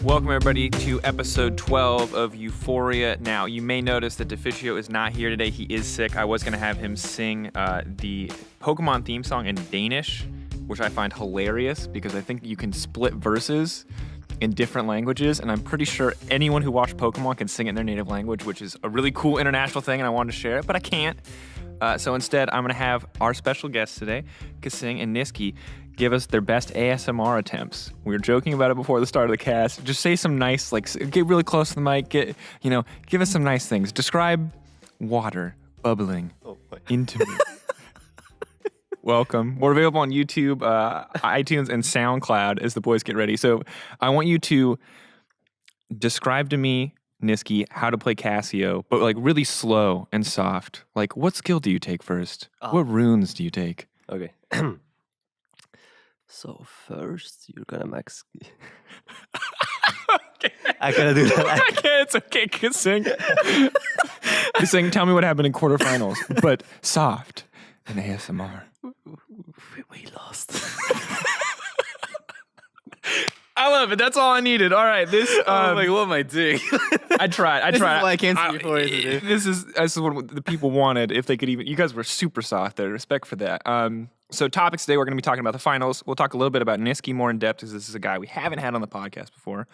Welcome everybody to episode 12 of Euphoria. Now, you may notice that Deficio is not here today. He is sick. I was going to have him sing the Pokemon theme song in Danish, which I find hilarious because I think you can split verses in different languages, and I'm pretty sure anyone who watched Pokemon can sing it in their native language, which is a really cool international thing, and I wanted to share it, but I can't. So instead, I'm going to have our special guests today, KaSing and Nisqy, give us their best ASMR attempts. We were joking about it before the start of the cast. Just say some nice, get really close to the mic, give us some nice things. Describe water bubbling into me. Welcome. We're available on YouTube, iTunes, and SoundCloud as the boys get ready. So I want you to describe to me, Nisqy, how to play Casio, but really slow and soft. What skill do you take first? What runes do you take? Okay. So first, you're gonna max. Okay. I gotta do that. Okay, it's okay, KaSing. KaSing, tell me what happened in quarterfinals, but soft and ASMR. We lost. I love it. That's all I needed. All right, this. what am I doing? I tried. This is why I came to Euphoria today. This is what the people wanted. If they could even, you guys were super soft there. Respect for that. So topics today, we're going to be talking about the finals. We'll talk a little bit about Nisqy more in depth because this is a guy we haven't had on the podcast before.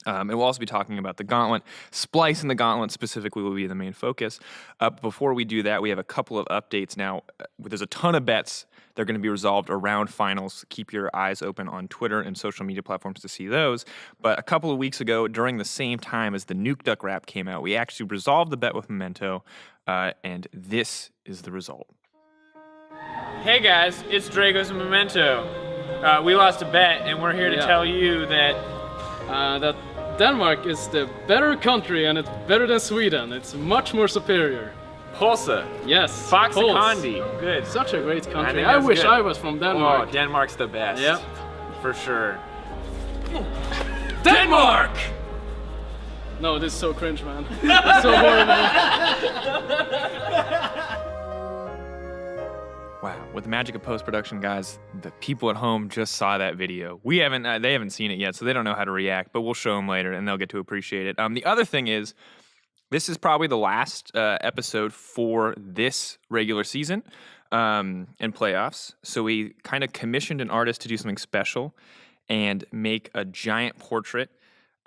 And we'll also be talking about the Gauntlet. Splyce and the Gauntlet specifically will be the main focus. Before we do that, we have a couple of updates now. There's a ton of bets. They're going to be resolved around finals. Keep your eyes open on Twitter and social media platforms to see those. But a couple of weeks ago, during the same time as the Nuke Duck rap came out, we actually resolved the bet with Memento, and this is the result. Hey guys, it's Drakos and Memento. We lost a bet, and we're here to tell you that Denmark is the better country and it's better than Sweden. It's much more superior. Pulsa. Yes. Fox Puls. Kondi. Good. Such a great country. I I wish good. I was from Denmark. Oh, Denmark's the best. Yep. For sure. Denmark! No, this is so cringe, man. It's so horrible. Wow, with the magic of post-production, guys, the people at home just saw that video. They haven't seen it yet, so they don't know how to react, but we'll show them later, and they'll get to appreciate it. The other thing is, this is probably the last episode for this regular season and playoffs, so we kind of commissioned an artist to do something special and make a giant portrait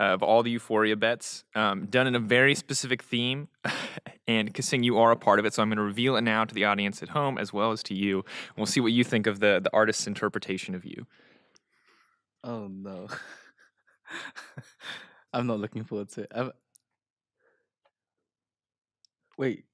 of all the Euphoria bets, done in a very specific theme. And KaSing, you are a part of it, so I'm going to reveal it now to the audience at home as well as to you. We'll see what you think of the artist's interpretation of you. Oh no. I'm not looking forward to it. Wait,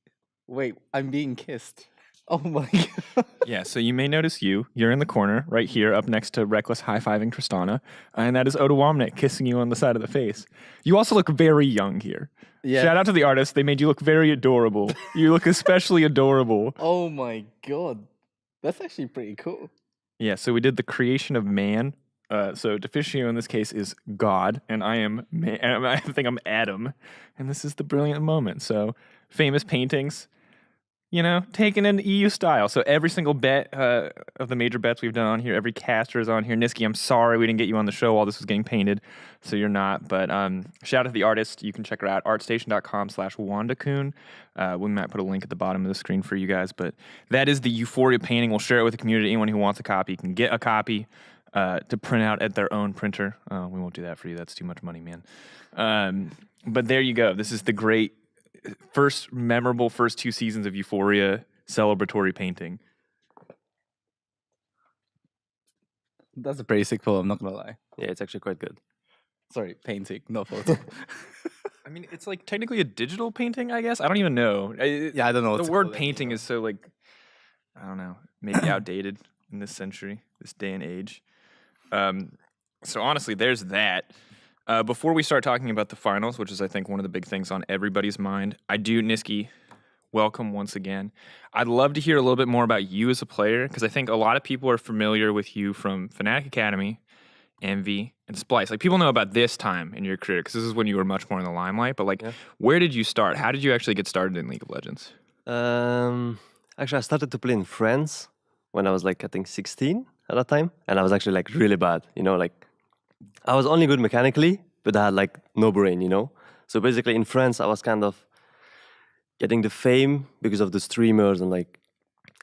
I'm being kissed. Oh my god. Yeah, so you may notice you're in the corner right here up next to Rekkles high-fiving Tristana, and that is Odawamnet kissing you on the side of the face. You also look very young here. Yeah. Shout out to the artist. They made you look very adorable. You look especially adorable. Oh my god. That's actually pretty cool. Yeah, so we did the creation of man. So Deficio in this case is God, and I think I'm Adam, and this is the brilliant moment. So famous paintings, taken in EU style. So every single bet of the major bets we've done on here, every caster is on here. Nisqy, I'm sorry we didn't get you on the show while this was getting painted, so you're not. But shout out to the artist. You can check her out, artstation.com/WandaKoon. We might put a link at the bottom of the screen for you guys. But that is the Euphoria painting. We'll share it with the community. Anyone who wants a copy can get a copy to print out at their own printer. We won't do that for you. That's too much money, man. But there you go. This is the great memorable first 2 seasons of Euphoria celebratory painting. That's a pretty sick photo, I'm not gonna lie. Yeah, it's actually quite good. Sorry, painting, no photo. I mean, it's technically a digital painting, I guess. I don't even know. Yeah, I don't know what The to word call it, painting is so I don't know, maybe outdated in this century, this day and age. So honestly, there's that. Before we start talking about the finals, which is, I think, one of the big things on everybody's mind, Nisqy, welcome once again. I'd love to hear a little bit more about you as a player, because I think a lot of people are familiar with you from Fnatic Academy, Envy, and Splyce. People know about this time in your career, because this is when you were much more in the limelight, but where did you start? How did you actually get started in League of Legends? Actually, I started to play in France when I was I think 16 at that time, and I was actually really bad. I was only good mechanically, but I had like no brain, you know. So basically, in France, I was kind of getting the fame because of the streamers, and like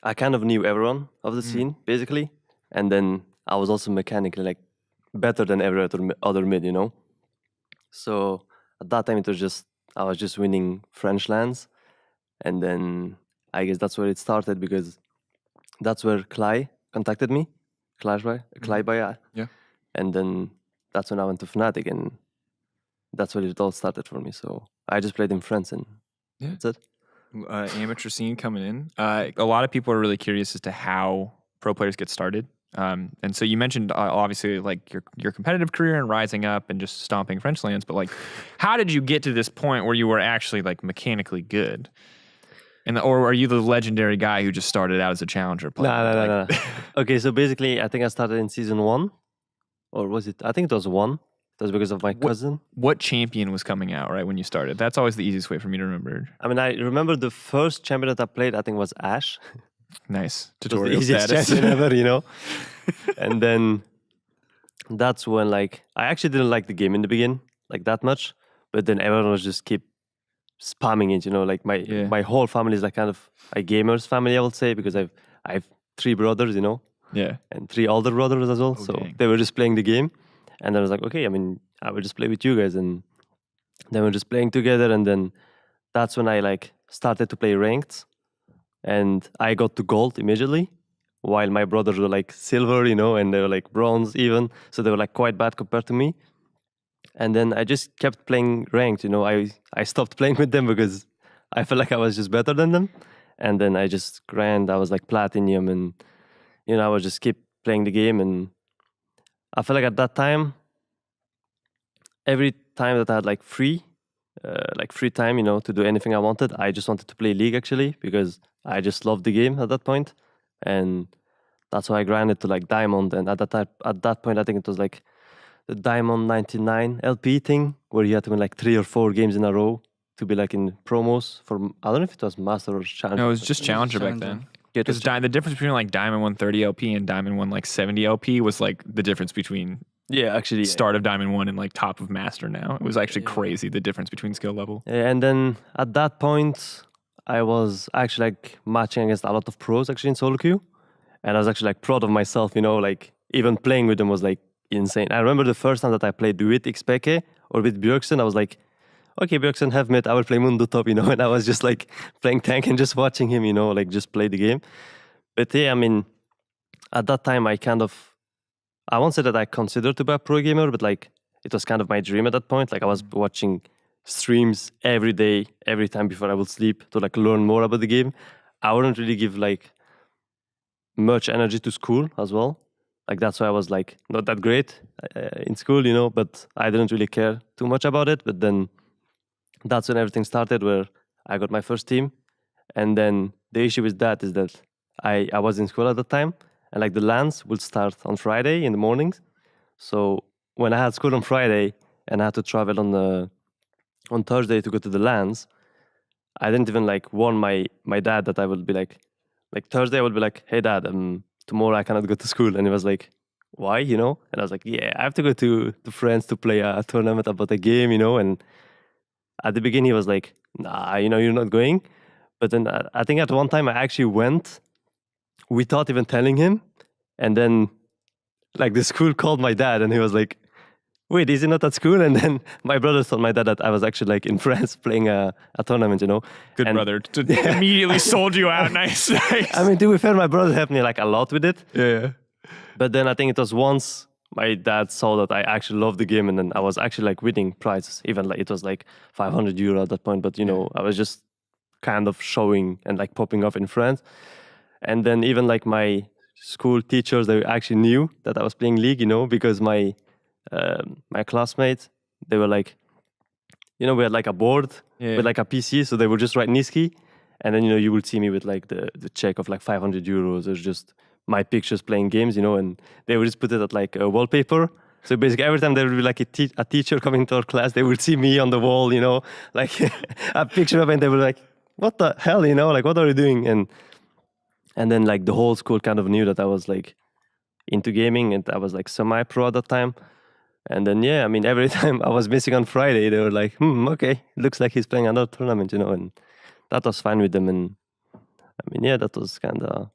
I kind of knew everyone of the scene basically, and then I was also mechanically like better than every other mid, you know. So at that time, I was just winning French lands, and then I guess that's where it started because that's where Clay contacted me, Clay, Yeah. and then that's when I went to Fnatic, and that's where it all started for me. So I just played in France, and that's it. Amateur scene coming in. A lot of people are really curious as to how pro players get started. And so you mentioned obviously like your competitive career and rising up and just stomping French lands, but like, how did you get to this point where you were actually like mechanically good? Or are you the legendary guy who just started out as a challenger player? No. Okay, so basically, I think I started in season 1, or was it? I think it was 1. That was because of my cousin. What champion was coming out right when you started? That's always the easiest way for me to remember. I mean, I remember the first champion that I played, I think was Ashe. Nice It was the tutorial easiest status. champion ever, you know. And then that's when like I actually didn't like the game in the beginning like that much, but then everyone was just keep spamming it, you know. Like my whole family is like kind of a gamers family, I would say, because I have 3 brothers, you know, Yeah. and 3 older brothers as well. So dang. they were just playing the game, and I was like, okay, I mean, I will just play with you guys, and then we're just playing together, and then that's when I like started to play ranked, and I got to gold immediately, while my brothers were like silver, you know, and they were like bronze even, so they were like quite bad compared to me. And then I just kept playing ranked, you know. I stopped playing with them because I felt like I was just better than them, and then I just grind. I was like platinum, and you know, I was just keep playing the game, and I felt like at that time, every time that I had like free time, you know, to do anything I wanted, I just wanted to play League actually, because I just loved the game at that point, and that's why I grinded to like Diamond. And at that point, I think it was like the Diamond 99 LP thing, where you had to win like 3 or 4 games in a row to be like in promos for, I don't know if it was Master or Challenger. No, it was just challenger back Challenger. then. Yeah, it was Because the difference between like Diamond 130 LP and Diamond 1 like 70 LP was like the difference between yeah, actually. start of Diamond 1 and like top of Master now. It was actually crazy, the difference between skill level. And then at that point, I was actually like matching against a lot of pros actually in solo queue. And I was actually like proud of myself, you know, like even playing with them was like insane. I remember the first time that I played with XPK or with Björksen, I was like, okay, Björksen have mid, I will play Mundo top, you know, and I was just like playing tank and just watching him, you know, like just play the game. But yeah, I mean, at that time, I won't say that I considered to be a pro gamer, but like it was kind of my dream at that point. Like I was watching streams every day, every time before I would sleep to like learn more about the game. I wouldn't really give like much energy to school as well. Like that's why I was like not that great in school, you know, but I didn't really care too much about it. But then that's when everything started, where I got my first team. And then the issue with that is that I was in school at the time, and like the LANs would start on Friday in the mornings. So when I had school on Friday and I had to travel on Thursday to go to the LANs, I didn't even like warn my dad that I would be like Thursday I would be like, hey dad, tomorrow I cannot go to school. And he was like, why, you know? And I was like, yeah, I have to go to France to play a tournament about a game, you know? And at the beginning he was like, nah, you know, you're not going. But then I think at one time I actually went without even telling him. And then like the school called my dad and he was like, wait, is he not at school? And then my brother told my dad that I was actually like in France playing a tournament, you know. Good and brother. Immediately sold you out. Nice. I mean, to be fair, my brother helped me like a lot with it. Yeah. But then I think it was once my dad saw that I actually loved the game, and then I was actually like winning prizes. Even like it was like 500 euro at that point. But you know, I was just kind of showing and like popping up in France. And then even like my school teachers, they actually knew that I was playing League, you know, because my classmates, they were like, you know, we had like a board with like a PC, so they would just write Nisqy, and then, you know, you would see me with like the check of like 500 euros or just my pictures playing games, you know, and they would just put it at like a wallpaper. So basically every time there would be like a teacher coming to our class, they would see me on the wall, you know, like a picture of it, and they were like, what the hell, you know, like what are you doing? And then like the whole school kind of knew that I was like into gaming, and I was like semi-pro at that time. And then yeah, I mean every time I was missing on Friday, they were like, okay, looks like he's playing another tournament, and that was fine with them. And I mean, yeah, that was kind of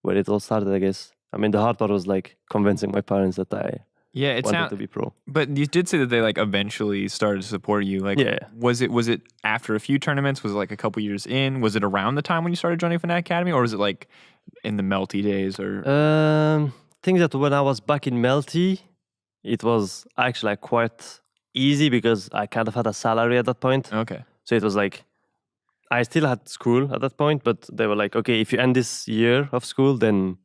where it all started, I guess. I mean, the hard part was like convincing my parents that I it wanted sounds. to be pro. But you did say that they like eventually started to support you. Like, Yeah. was it after a few tournaments? Was it like a couple years in? Was it around the time when you started joining Fnatic Academy, or was it like in the Melty days? Or Think that when I was back in Melty, it was actually like quite easy because I kind of had a salary at that point. okay, So it was like I still had school at that point, but they were like, okay, if you end this year of school, then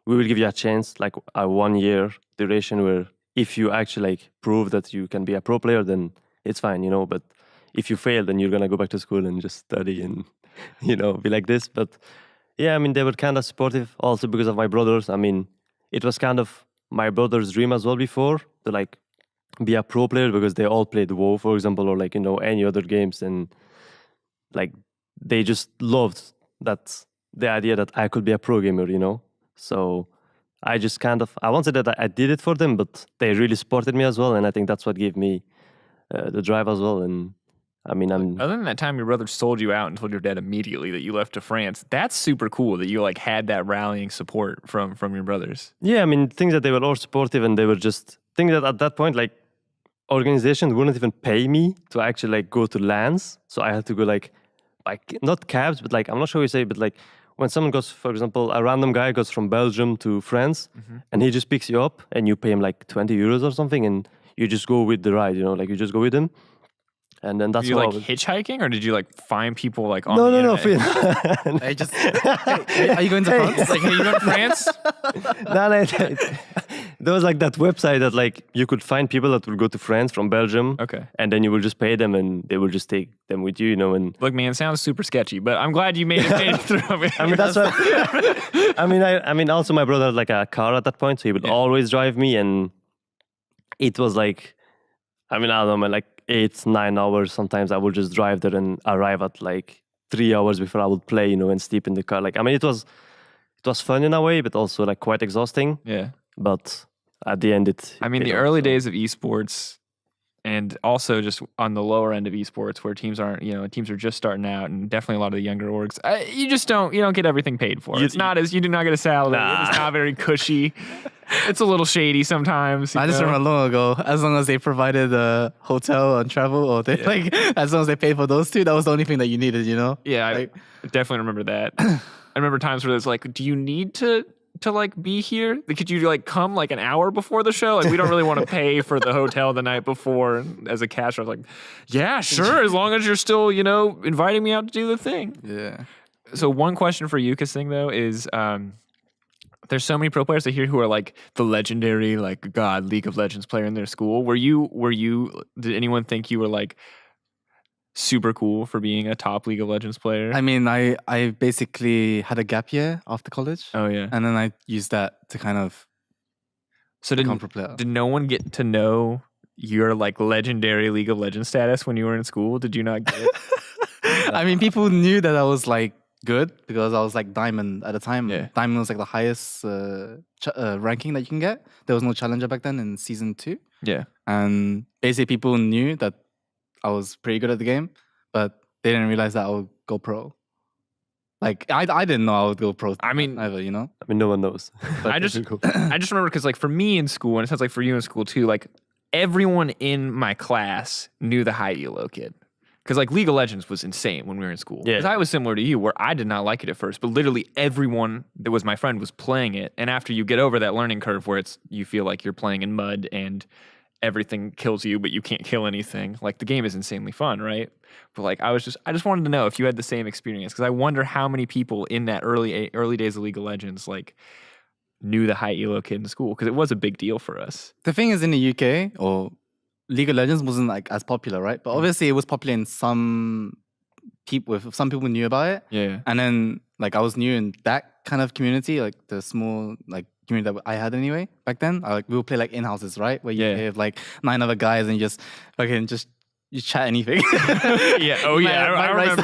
we will give you a chance, like a 1 year duration where if you actually like prove that you can be a pro player, then it's fine, But if you fail, then you're gonna go back to school and just study and, be like this. But yeah, I mean, they were kind of supportive also because of my brothers. I mean, it was kind of my brother's dream as well before to like be a pro player because they all played WoW, for example, or like, any other games. And like, they just loved the idea that I could be a pro gamer, So I just I won't say that I did it for them, but they really supported me as well. And I think that's what gave me the drive as well. And I mean, other than that time your brother sold you out and told your dad immediately that you left to France, that's super cool that you like had that rallying support from your brothers. Yeah, I mean, things that they were all supportive and they were just things that at that point, like organizations wouldn't even pay me to actually like go to LANs. So I had to go like not cabs, but like, I'm not sure what you say, but like when someone goes, for example, a random guy goes from Belgium to France and he just picks you up and you pay him like 20 euros or something and you just go with the ride, like you just go with him. And then that's Were you how like hitchhiking, or did you like find people like on No, the no, internet? no. I just. Hey, are you going to France? Like, hey, you going to France? No, there was like that website that like you could find people that will go to France from Belgium. Okay. And then you will just pay them and they will just take them with you, and Look, man, it sounds super sketchy, but I'm glad you made it through. I mean that's what I mean also my brother had like a car at that point, so he would always drive me, and it was like I don't know, man, like 8-9 hours. Sometimes I would just drive there and arrive at like 3 hours before I would play, and sleep in the car. Like, I mean, it was fun in a way, but also like quite exhausting. Yeah. But at the end, the early days of esports, and also just on the lower end of esports where teams aren't, teams are just starting out, and definitely a lot of the younger orgs, you don't get everything paid for. You do not get a salary. Nah. It's not very cushy. It's a little shady sometimes. I just remember long ago, as long as they provided a hotel and travel, or as long as they paid for those two, that was the only thing that you needed, Yeah, I definitely remember that. I remember times where it's like, do you need to like be here? Could you like come like an hour before the show? Like, we don't really want to pay for the hotel the night before. And as a cash, I was like, yeah, sure, as long as you're still, inviting me out to do the thing. Yeah. So one question for you, kaSing, though, is there's so many pro players I hear who are like the legendary, like God, League of Legends player in their school. Did anyone think you were like super cool for being a top League of Legends player? I mean, I basically had a gap year after college. Oh yeah. And then I used that to kind of become pro player. Did no one get to know your like legendary League of Legends status when you were in school? Did you not get it? I mean, people knew that I was like good because I was like diamond at the time. Yeah. Diamond was like the highest ranking that you can get. There was no challenger back then in season 2. Yeah. And basically people knew that I was pretty good at the game, but they didn't realize that I would go pro. Like I didn't know I would go pro. I mean, either, I mean, no one knows. I just remember because like for me in school, and it sounds like for you in school too, like everyone in my class knew the high elo kid. Because like League of Legends was insane when we were in school. Because I was similar to you, where I did not like it at first, but literally everyone that was my friend was playing it. And after you get over that learning curve where you feel like you're playing in mud and everything kills you, but you can't kill anything. Like the game is insanely fun, right? But like I just wanted to know if you had the same experience, because I wonder how many people in that early days of League of Legends like knew the high elo kid in school, because it was a big deal for us. The thing is, in the UK, or League of Legends wasn't like as popular, right? But obviously it was popular in some people. Some people knew about it. Yeah. And then like I was new in that kind of community, like the small like community that I had anyway back then. We would play like in houses, right? Where you have like 9 other guys and you chat anything. Yeah. Oh yeah. I remember.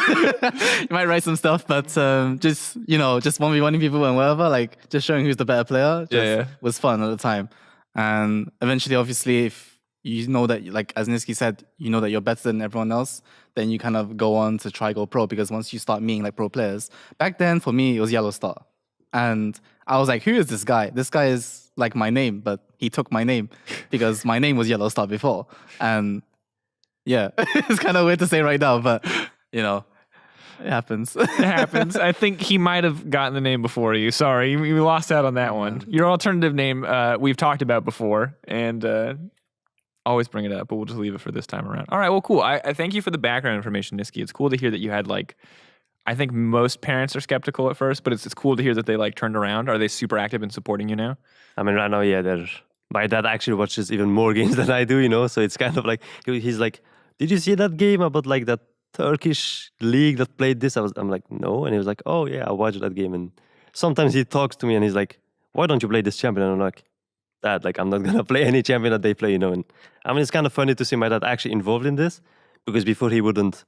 You might write some stuff, but just 1v1ing people and whatever, like just showing who's the better player. Was fun at the time. And eventually, obviously, if you know that, like as Nisqy said, you know that you're better than everyone else, then you kind of go on to try go pro, because once you start meeting like pro players, back then for me it was Yellow Star, and I was like, who is this guy? This guy is like my name, but he took my name because my name was Yellow Star before, and yeah, it's kind of weird to say right now, but you know, it happens. It happens. I think he might have gotten the name before you. Sorry, you lost out on that one. Your alternative name we've talked about before, and always bring it up, but we'll just leave it for this time around. All right, well, cool. I thank you for the background information, Nisqy. It's cool to hear that you had like, I think most parents are skeptical at first, but it's cool to hear that they like turned around. Are they super active in supporting you now? I mean, right now, yeah, my dad actually watches even more games than I do, you know. So it's kind of like he's like, "Did you see that game about like that Turkish league that played this?" I'm like, "No," and he was like, "Oh yeah, I watched that game." And sometimes he talks to me and he's like, "Why don't you play this champion?" And I'm like, "Dad, like I'm not gonna play any champion that they play, you know." And I mean, it's kind of funny to see my dad actually involved in this, because before he wouldn't.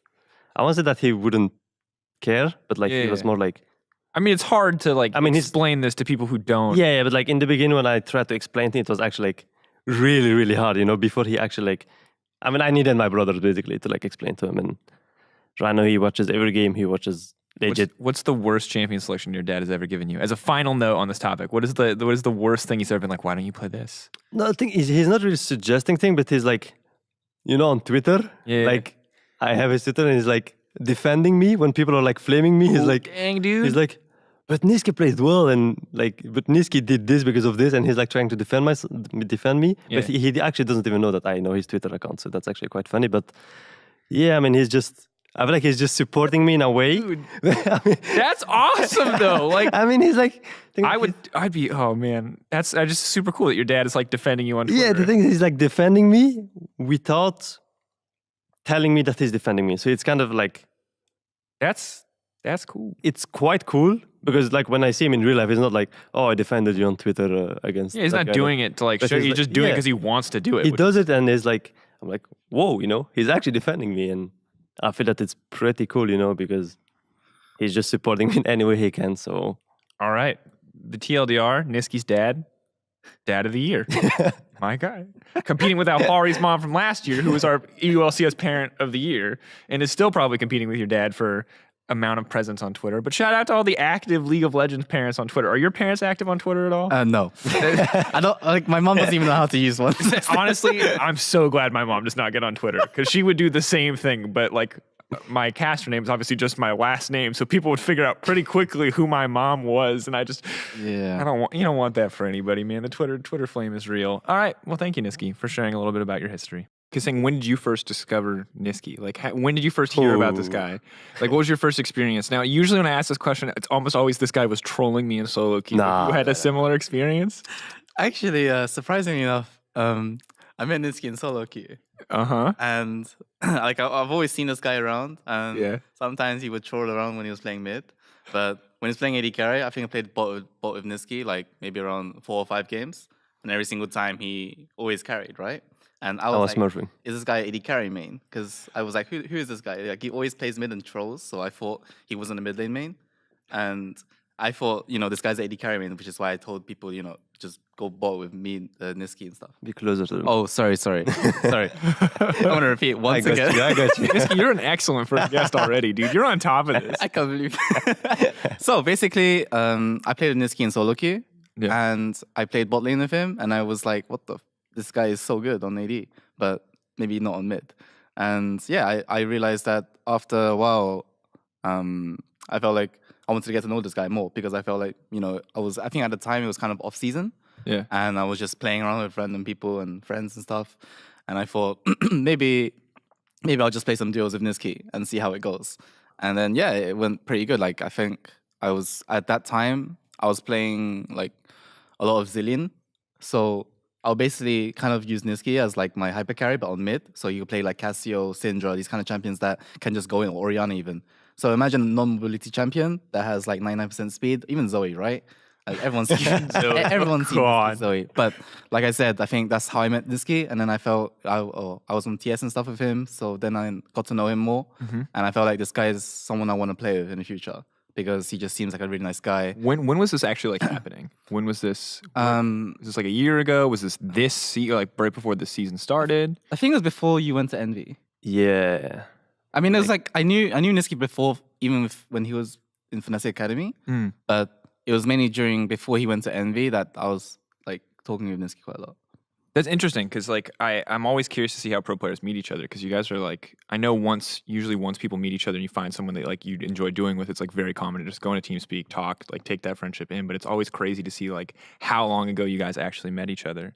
I won't say that he wouldn't care, but like he was more like. I mean, it's hard to like explain this to people who don't. Yeah, but like in the beginning when I tried to explain it was actually like really, really hard, you know, before he actually like, I mean, I needed my brothers basically to like explain to him. And right now he watches every game, he watches legit. What's the worst champion selection your dad has ever given you? As a final note on this topic, what is the worst thing he's ever been like, why don't you play this? No, I think he's not really suggesting things, but he's like, you know, on Twitter, like I have his Twitter and he's like defending me when people are like flaming me. He's like, dang, dude. He's like, but Nisqy played well, and like, but Nisqy did this because of this, and he's like trying to defend me. Yeah. But he actually doesn't even know that I know his Twitter account, so that's actually quite funny. But yeah, I mean, I feel like he's just supporting me in a way. Dude, I mean, that's awesome though. Like, I mean, he's like, I'd be, oh man, that's just super cool that your dad is like defending you on Twitter. Yeah, the thing is, he's like defending me without telling me that he's defending me. So it's kind of like, that's cool. It's quite cool. Because like when I see him in real life, he's not like, oh, I defended you on Twitter against. Yeah, he's not doing it to like show. He's just doing it because he wants to do it. He does it, and he's like, I'm like, whoa, you know, he's actually defending me, and I feel that it's pretty cool, you know, because he's just supporting me in any way he can. So, all right, the TLDR, Nisqy's dad of the year, my guy, competing with EUphoria's mom from last year, who was our EULCS parent of the year, and is still probably competing with your dad for amount of presence on Twitter. But shout out to all the active League of Legends parents on Twitter. Are your parents active on Twitter at all? No. I don't, like, my mom doesn't even know how to use one. Honestly, I'm so glad my mom does not get on Twitter, because she would do the same thing, but like my caster name is obviously just my last name, so people would figure out pretty quickly who my mom was, and I don't want that for anybody, man. The Twitter flame is real. All right, well, thank you, Nisqy, for sharing a little bit about your history. kaSing, when did you first discover Nisqy? Like, when did you first hear about this guy? Like, what was your first experience? Now, usually when I ask this question, it's almost always this guy was trolling me in solo queue. You had a similar experience? Actually, surprisingly enough, I met Nisqy in solo queue. And like I've always seen this guy around, and sometimes he would troll around when he was playing mid. But when he's playing AD carry, I think I played bot with Nisqy like maybe around 4 or 5 games, and every single time he always carried, right? And I was like, smurfing. Is this guy AD carry main? Because I was like, who is this guy? Like, he always plays mid and trolls, so I thought he wasn't a mid lane main. And I thought, you know, this guy's AD carry main, which is why I told people, you know, just go bot with me, Nisqy and stuff. Be closer to them. Oh, sorry. Sorry. I want to repeat once again. I got you. Nisqy, you're an excellent first guest already, dude. You're on top of this. I can't believe So basically, I played with Nisqy in solo queue, and I played bot lane with him, and I was like, what the this guy is so good on AD, but maybe not on mid. And yeah, I realized that after a while, I felt like I wanted to get to know this guy more, because I felt like, you know, I think at the time it was kind of off season. Yeah. And I was just playing around with random people and friends and stuff. And I thought maybe I'll just play some duos with Nisqy and see how it goes. And then yeah, it went pretty good. Like, I think at that time I was playing like a lot of Zillion. So I'll basically kind of use Nisqy as like my hyper carry, but on mid. So you play like Cassio, Syndra, these kind of champions that can just go in, or Orianna even. So imagine a non-mobility champion that has like 99% speed, even Zoe, right? Like, everyone's everyone's Zoe. But like I said, I think that's how I met Nisqy, and then I felt I was on TS and stuff with him. So then I got to know him more, and I felt like this guy is someone I want to play with in the future. because he just seems like a really nice guy. When was this actually like happening? When was this? Um, Was this like a year ago? Was this like right before the season started? I think it was before you went to Envy. Yeah. I mean, it was like I knew Nisqy before, even when he was in Fnatic Academy, but it was mainly before he went to Envy that I was like talking with Nisqy quite a lot. That's interesting because like I'm always curious to see how pro players meet each other because you guys are like I know usually once people meet each other and you find someone that like you enjoy doing with, it's like very common to just go into TeamSpeak, talk, like take that friendship in. But it's always crazy to see like how long ago you guys actually met each other.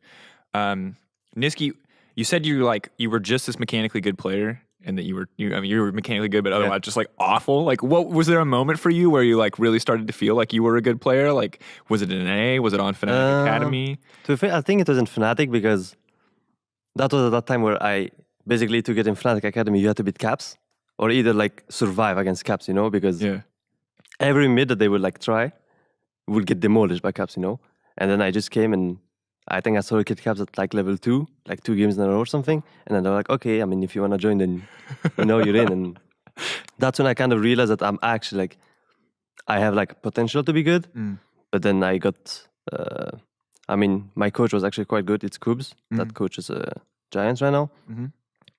Nisqy, you said you were just this mechanically good player and that you were mechanically good but otherwise just like awful. Like what was there a moment for you where you like really started to feel like you were a good player? Like was it in NA? Was it on Fnatic Academy? To be fair, I think it was in Fnatic because that was at that time where I basically to get in Fnatic Academy you had to beat Caps or either like survive against Caps, you know, because every mid that they would like try would get demolished by Caps, you know. And then I just came and I think I saw kid Caps at like level 2, like 2 games in a row or something. And then they're like, okay, I mean, if you want to join, then you know you're in. And that's when I kind of realized that I'm actually like, I have like potential to be good. But then I got, I mean, my coach was actually quite good. It's Kubs, that coaches Giants right now.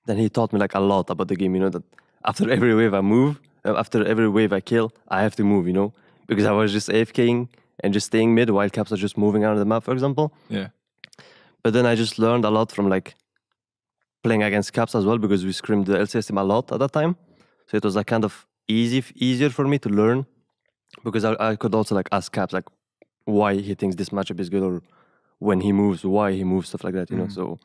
Then he taught me like a lot about the game, you know, that after every wave I move, after every wave I kill, I have to move, you know, because I was just AFKing and just staying mid while Caps are just moving around the map, for example. Yeah. But then I just learned a lot from like playing against Caps as well because we scrimmed the LCS team a lot at that time. So it was like kind of easier for me to learn because I could also like ask Caps like why he thinks this matchup is good or when he moves, why he moves, stuff like that, you know. So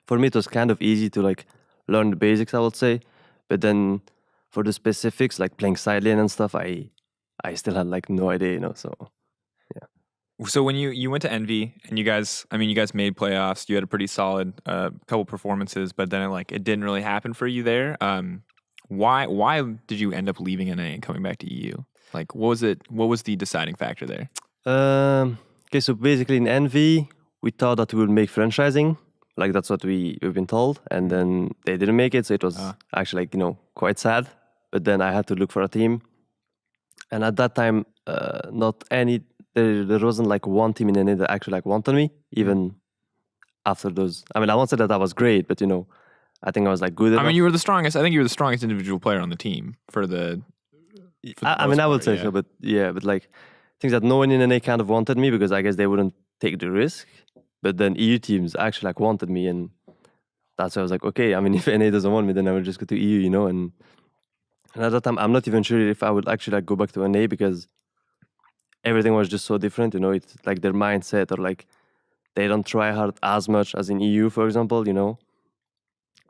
for me it was kind of easy to like learn the basics, I would say. But then for the specifics, like playing side lane and stuff, I still had like no idea, you know, so yeah. So when you went to Envy and you guys made playoffs, you had a pretty solid couple performances, but then it didn't really happen for you there. Why did you end up leaving NA and coming back to EU? Like what was the deciding factor there? Okay, so basically in Envy, we thought that we would make franchising. Like that's what we've been told. And then they didn't make it. So it was actually like, you know, quite sad. But then I had to look for a team. And at that time, there wasn't like one team in NA that actually like wanted me, even after those. I mean, I won't say that I was great, but you know, I think I was like good enough. I mean, you were the strongest. I think you were the strongest individual player on the team for the. I mean, I would say so, but like things that no one in NA kind of wanted me because I guess they wouldn't take the risk. But then EU teams actually like wanted me, and that's why I was like, okay. I mean, if NA doesn't want me, then I will just go to EU, you know. And at that time, I'm not even sure if I would actually like go back to NA because everything was just so different, you know. It's like their mindset or like they don't try hard as much as in EU, for example, you know.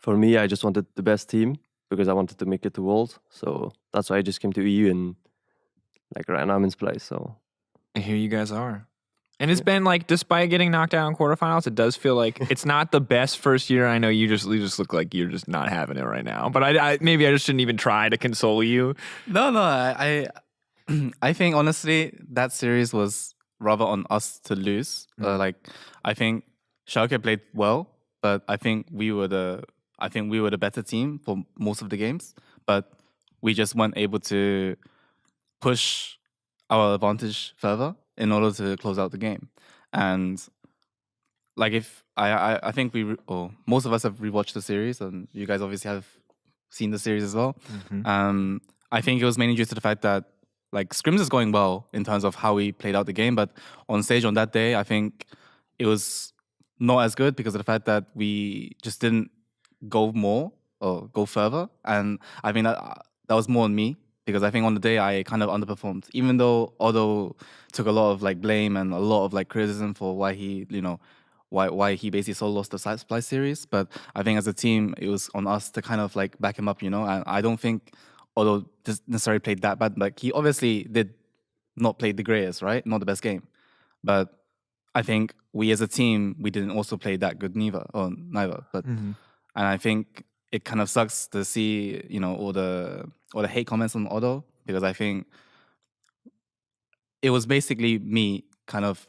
For me, I just wanted the best team because I wanted to make it to Worlds. So that's why I just came to EU and like right now I'm in Splyce. So and here you guys are. And it's been like, despite getting knocked out in quarterfinals, it does feel like it's not the best first year. I know you just look like you're just not having it right now. But I maybe I just shouldn't even try to console you. No, I think honestly that series was rather on us to lose. Like I think Schalke played well, but I think we were the better team for most of the games. But we just weren't able to push our advantage further in order to close out the game. And like if I think most of us have rewatched the series, and you guys obviously have seen the series as well. I think it was mainly due to the fact that like scrims is going well in terms of how we played out the game, but on stage on that day, I think it was not as good because of the fact that we just didn't go more or go further. And I think that was more on me because I think on the day I kind of underperformed, even though Otto took a lot of like blame and a lot of like criticism for why he, you know, why he basically so lost the Splyce series. But I think as a team, it was on us to kind of like back him up, you know. And I don't think Otto necessarily played that bad. Like he obviously did not play the greatest, right? Not the best game. But I think we as a team, we didn't also play that good neither. But and I think it kind of sucks to see, you know, all the hate comments on Otto, because I think it was basically me kind of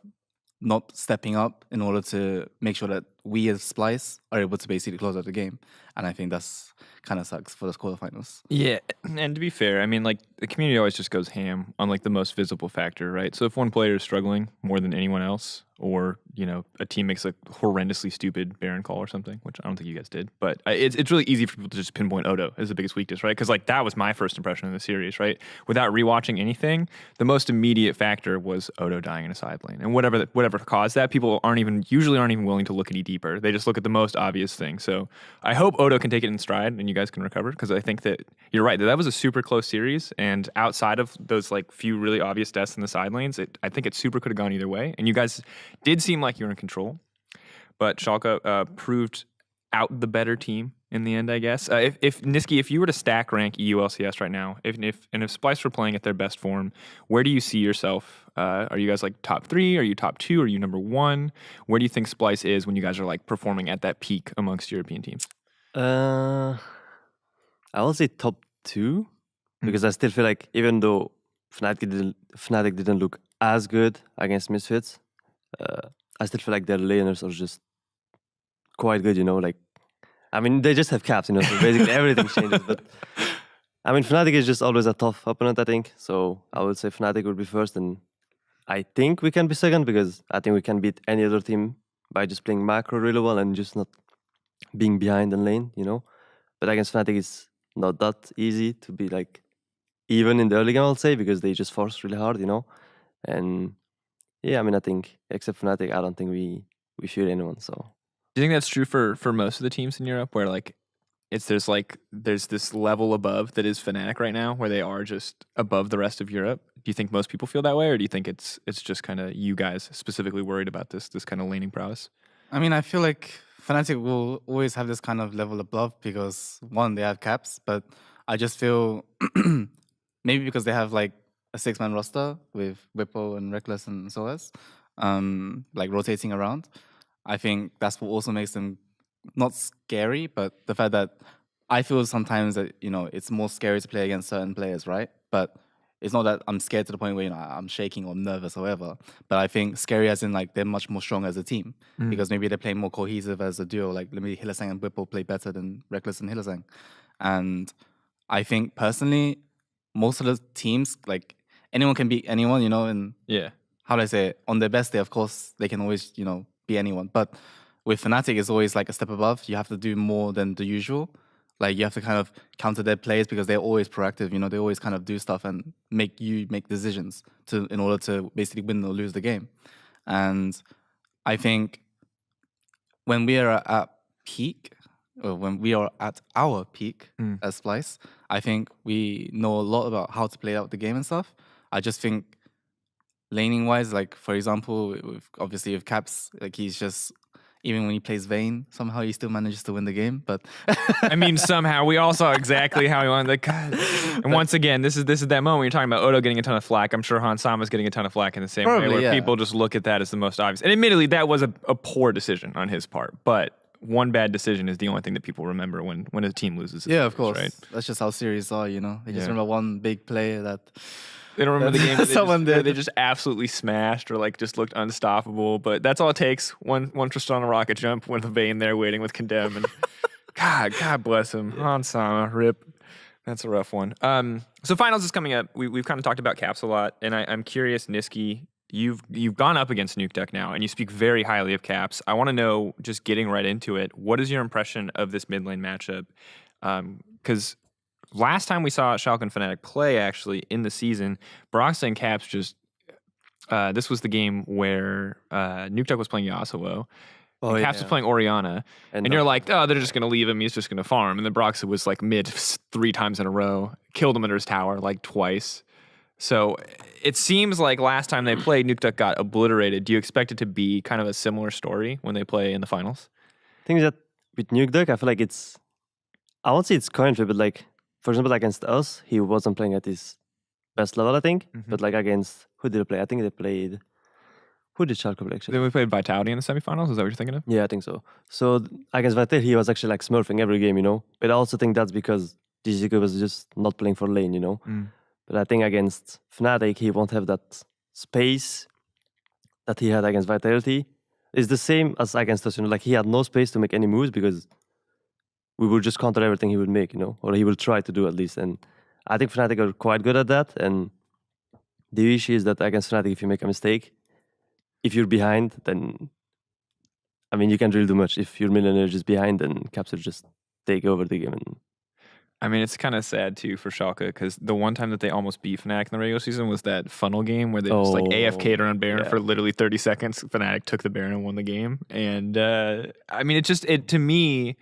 not stepping up in order to make sure that we as Splyce are able to basically close out the game. And I think that's kind of sucks for the quarterfinals. Yeah, and to be fair, I mean, like, the community always just goes ham on, like, the most visible factor, right? So if one player is struggling more than anyone else, or, you know, a team makes a horrendously stupid Baron call or something, which I don't think you guys did, but it's really easy for people to just pinpoint Odo as the biggest weakness, right? Because, like, that was my first impression of the series, right? Without rewatching anything, the most immediate factor was Odo dying in a side lane. And whatever caused that, people usually aren't even willing to look any deeper. They just look at the most obvious thing. So I hope Odo can take it in stride and you guys can recover, because I think that you're right, that was a super close series, and outside of those, like, few really obvious deaths in the side lanes, I think it super could have gone either way, and you guys did seem like you were in control, but Schalke proved out the better team in the end, I guess. If Nisqy, if you were to stack rank EU LCS right now, if Splyce were playing at their best form, where do you see yourself? Are you guys like top 3? Are you top 2? Are you number 1? Where do you think Splyce is when you guys are like performing at that peak amongst European teams? I will say top 2, because I still feel like even though Fnatic didn't look as good against Misfits, I still feel like their laners are just quite good, you know, like, I mean, they just have caps, you know, so basically everything changes, but I mean, Fnatic is just always a tough opponent, I think, so I would say Fnatic would be first, and I think we can be second, because I think we can beat any other team by just playing macro really well and just not being behind in lane, you know, but against Fnatic it's not that easy to be like even in the early game, I'll say, because they just force really hard, you know, and yeah, I mean, I think except Fnatic, I don't think we fear anyone. So, do you think that's true for most of the teams in Europe, where like there's this level above that is Fnatic right now, where they are just above the rest of Europe? Do you think most people feel that way, or do you think it's just kind of you guys specifically worried about this kind of laning prowess? I mean, I feel like Fnatic will always have this kind of level above because, one, they have caps, but I just feel maybe because they have like a 6-man roster with Whippo and Rekkles and Solas, like rotating around. I think that's what also makes them not scary, but the fact that I feel sometimes that, you know, it's more scary to play against certain players, right? But it's not that I'm scared to the point where, you know, I'm shaking or nervous or whatever. But I think scary as in like they're much more strong as a team because maybe they're playing more cohesive as a duo. Like maybe Hylissang and Whippo play better than Rekkles and Hylissang. And I think personally, most of the teams, like anyone can beat anyone, you know, and how do I say it? On their best day, of course, they can always, you know, be anyone. But with Fnatic, it's always like a step above. You have to do more than the usual. Like you have to kind of counter their plays because they're always proactive. You know, they always kind of do stuff and make you make decisions in order to basically win or lose the game. And I think when we are at peak, or when we are at our peak as Splyce, I think we know a lot about how to play out the game and stuff. I just think laning wise, like for example, obviously with Caps, like he's just, even when he plays Vayne, somehow he still manages to win the game. But I mean, somehow we all saw exactly how he won the. And once again, this is that moment when you're talking about Odo getting a ton of flack. I'm sure Han Sama's getting a ton of flack in the same way, where people just look at that as the most obvious. And admittedly, that was a poor decision on his part, but one bad decision is the only thing that people remember when a team loses. Yeah, of course. Right? That's just how series are, you know. They just remember one big play that. They don't remember the game that they just absolutely smashed or like just looked unstoppable. But that's all it takes. One Tristana rocket jump, with a Vayne there waiting with Condemn, and God bless him. Han Sama, rip. That's a rough one. So finals is coming up. We've kind of talked about Caps a lot, and I'm curious, Nisqy, you've gone up against Nukeduck now, and you speak very highly of Caps. I want to know, just getting right into it, what is your impression of this mid lane matchup? Because last time we saw Schalke and Fnatic play, actually, in the season, Broxah and Caps just... this was the game where Nukeduck was playing Yasuo, and Caps was playing Orianna, and you're like, oh, they're just going to leave him, he's just going to farm. And then Broxah was like mid 3 times in a row, killed him under his tower like twice. So it seems like last time they played, Nukeduck got obliterated. Do you expect it to be kind of a similar story when they play in the finals? I think that with Nukeduck, I feel like it's... I won't say it's currently, but like, for example, against us, he wasn't playing at his best level, I think. But like against, who did they play? I think they played... Who did Schalke play, actually? Then we played Vitality in the semifinals? Is that what you're thinking of? Yeah, I think so. So against Vitality, he was actually like smurfing every game, you know? But I also think that's because DZK was just not playing for lane, you know? But I think against Fnatic, he won't have that space that he had against Vitality. It's the same as against us, like he had no space to make any moves because we will just counter everything he would make, or he will try to do at least. And I think Fnatic are quite good at that. And the issue is that against Fnatic, if you make a mistake, if you're behind, then you can't really do much. If your millionaire is just behind, then Caps will just take over the game. And it's kind of sad too for Schalke because the one time that they almost beat Fnatic in the regular season was that funnel game where they just like AFK'd around Baron for literally 30 seconds. Fnatic took the Baron and won the game. And to me,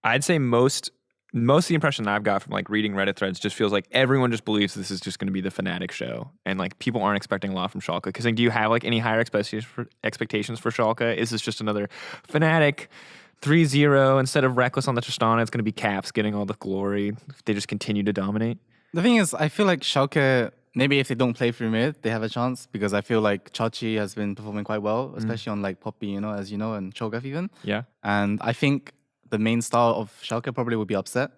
I'd say most of the impression that I've got from like reading Reddit threads just feels like everyone just believes this is just going to be the Fnatic show, and like people aren't expecting a lot from Schalke. Because do you have like any higher expectations for Schalke? Is this just another Fnatic 3-0 instead of Rekkles on the Tristana? It's going to be Caps getting all the glory. They just continue to dominate. The thing is, I feel like Schalke, maybe if they don't play through mid, they have a chance, because I feel like Chachi has been performing quite well, especially on like Poppy, as you know, and Cho'Gath even. Yeah. And I think the main style of Schalke probably would be upset,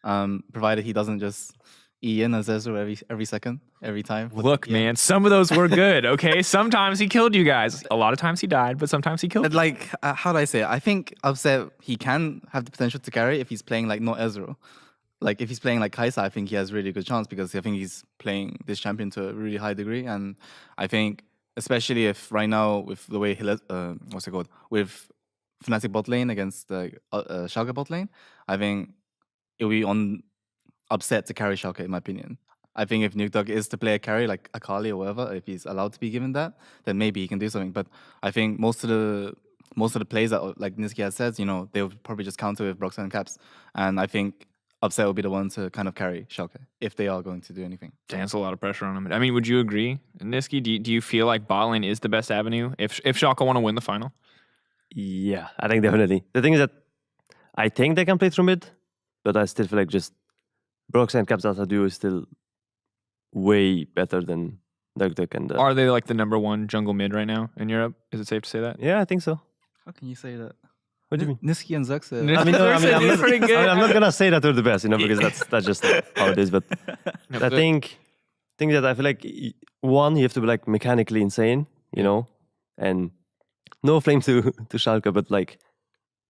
provided he doesn't just E in as Ezreal every second, every time. Look, man, some of those were good, okay? Sometimes he killed you guys. A lot of times he died, but sometimes he killed But you. like, how do I say it? I think upset, he can have the potential to carry if he's playing like not Ezreal. Like if he's playing like Kai'Sa, I think he has really good chance, because I think he's playing this champion to a really high degree. And I think, especially if right now with the way with Fnatic bot lane against the Schalke bot lane, I think it'll be on upset to carry Schalke, in my opinion. I think if Nukedog is to play a carry like Akali or whatever, if he's allowed to be given that, then maybe he can do something. But I think most of the plays that, like Nisqy has said, they'll probably just counter with Broxah and Caps. And I think upset will be the one to kind of carry Schalke if they are going to do anything. That's a lot of pressure on him. Would you agree, Nisqy? Do you feel like bot lane is the best avenue if Schalke want to win the final? Yeah, I think definitely. The thing is that I think they can play through mid, but I still feel like just Broxah and Caps as a duo is still way better than Duck and... Are they like the number one jungle mid right now in Europe? Is it safe to say that? Yeah, I think so. How can you say that? What do you mean? Nisqy and Zux. I'm not gonna say that they're the best, because that's just how it is. But I think that I feel like one, you have to be like mechanically insane, and no flame to Schalke, but like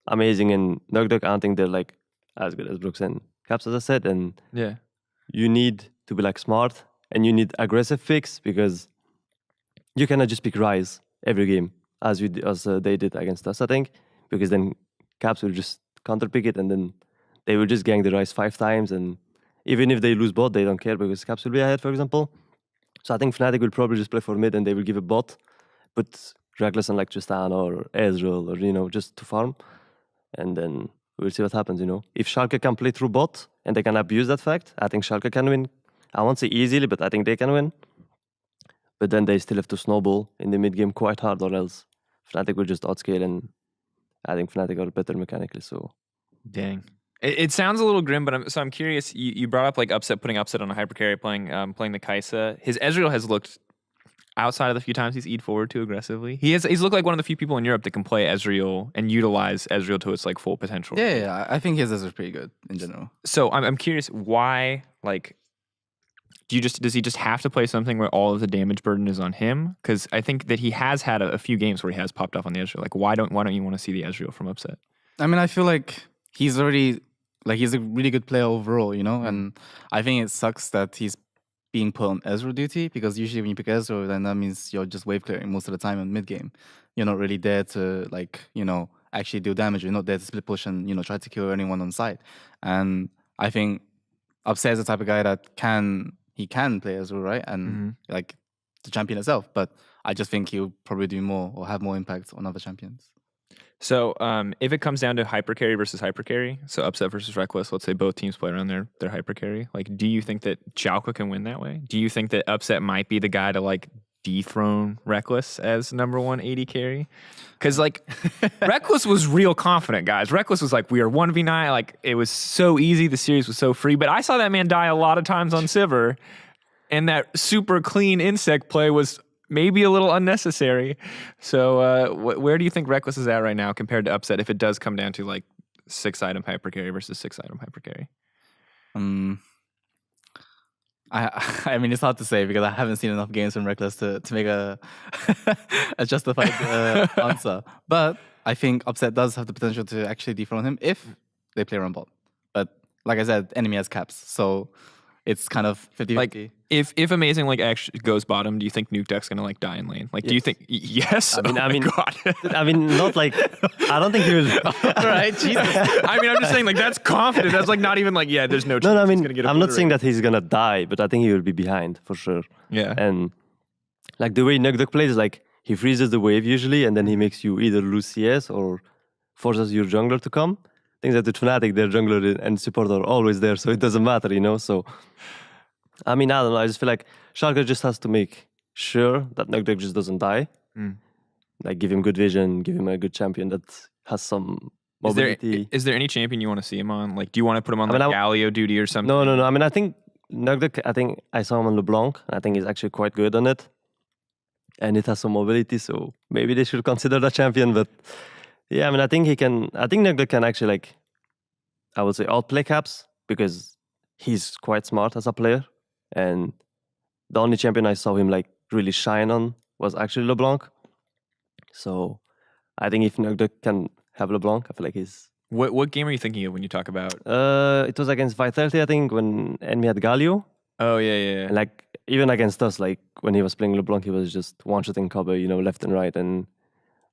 amazing. And Duck, I don't think they're like as good as Brooks and Caps, as I said. And yeah, you need to be like smart, and you need aggressive picks, because you cannot just pick Rise every game as they did against us, I think, because then Caps will just counter pick it, and then they will just gank the Rise 5 times, and even if they lose bot, they don't care because Caps will be ahead, for example. So I think Fnatic will probably just play for mid, and they will give a bot, but Rekkles on like Tristana or Ezreal, or just to farm, and then we'll see what happens. If Schalke can play through bot and they can abuse that fact, I think Schalke can win. I won't say easily, but I think they can win. But then they still have to snowball in the mid game quite hard, or else Fnatic will just outscale, and I think Fnatic are better mechanically. So, dang. It sounds a little grim, but I'm curious. You brought up like putting upset on a hyper carry, playing the Kai'Sa. His Ezreal has looked, outside of the few times he's E'd forward too aggressively, he's looked like one of the few people in Europe that can play Ezreal and utilize Ezreal to its like full potential. Yeah, I think his Ezreal is pretty good in general. So I'm curious, why does he just have to play something where all of the damage burden is on him? Because I think that he has had a few games where he has popped off on the Ezreal. Like, why don't you want to see the Ezreal from upset? I feel like he's already he's a really good player overall, and I think it sucks that he's being put on Ezreal duty, because usually when you pick Ezreal, then that means you're just wave clearing most of the time in mid game. You're not really there to actually do damage. You're not there to split push and try to kill anyone on site. And I think Upset is the type of guy that can play Ezreal, right? And like the champion itself, but I just think he'll probably do more or have more impact on other champions. So if it comes down to hyper carry versus hyper carry, so upset versus Rekkles, let's say both teams play around their hyper carry, like, do you think that Schalke can win that way? Do you think that upset might be the guy to like dethrone Rekkles as number 1 AD carry? Because like Rekkles was real confident, guys. Rekkles was like, we are 1v9, like it was so easy, the series was so free, but I saw that man die a lot of times on Sivir, and that super clean insect play was maybe a little unnecessary. So where do you think Rekkles is at right now compared to upset if it does come down to like 6-item hyper carry versus 6-item hyper carry? I mean, it's hard to say because I haven't seen enough games from Rekkles to make a a justified answer. But I think Upset does have the potential to actually dethrone him if they play around bot. But like I said, enemy has caps, so it's kind of 50-50. Like if Amazing like actually goes bottom, do you think Nuke Duck's gonna like die in lane? Like, do you think yes? I mean, God. I mean, not like I don't think he will. All right, Jesus. I mean, I'm just saying like that's confident. That's like not even like there's no chance. No, I he's mean, gonna get I'm not saying obliterated. that he's gonna die, but I think he will be behind for sure. Yeah. And like the way Nugduck plays is like he freezes the wave usually, and then he makes you either lose CS or forces your jungler to come. Things that with Fnatic, their jungler and support are always there, so it doesn't matter, you know. So I mean, I don't know. I just feel like Schalke just has to make sure that Nugduck just doesn't die. Like give him good vision, give him a good champion that has some mobility. Is there any champion you want to see him on? Like, do you want to put him on I mean, like Galio duty or something? No. I mean, I think Nugduck, I think I saw him on LeBlanc. I think he's actually quite good on it. And it has some mobility, so maybe they should consider that champion. But yeah, I mean, I think Nugduck can actually, like, I would say outplay Caps because he's quite smart as a player. And the only champion I saw him like really shine on was actually LeBlanc. So I think if Nugduck can have LeBlanc, I feel like he's... What game are you thinking of when you talk about? It was against Vitality, I think, when enemy had Galio. Oh, yeah. And like, even against us, like, when he was playing LeBlanc, he was just one-shotting cover, you know, left and right. And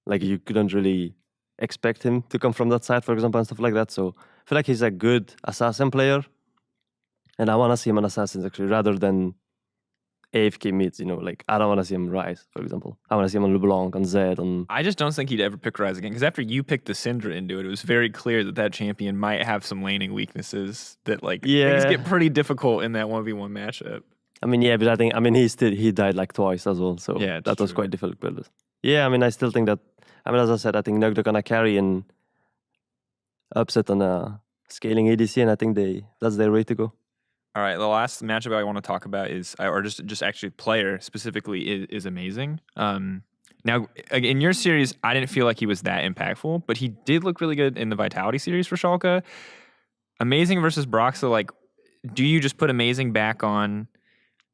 like, you couldn't really expect him to come from that side, for example, and stuff like that. So I feel like he's a good assassin player. And I want to see him on assassins, actually, rather than AFK mids, you know, like, I don't want to see him Rise, for example. I want to see him on LeBlanc, on Zed, on... I just don't think he'd ever pick Rise again, because after you picked the Syndra into it, it was very clear that that champion might have some laning weaknesses that, like, things get pretty difficult in that 1v1 matchup. I mean, yeah, but I mean, he died like twice as well, so yeah, that was quite difficult. But yeah, I mean, I still think that, I mean, as I said, I think Nugduck gonna carry and upset on a scaling ADC, and I think that's their way to go. All right, the last matchup I want to talk about is, or just actually player specifically, is Amazing. Now, in your series, I didn't feel like he was that impactful, but he did look really good in the Vitality series for Schalke. Amazing versus Broxah, like, do you just put Amazing back on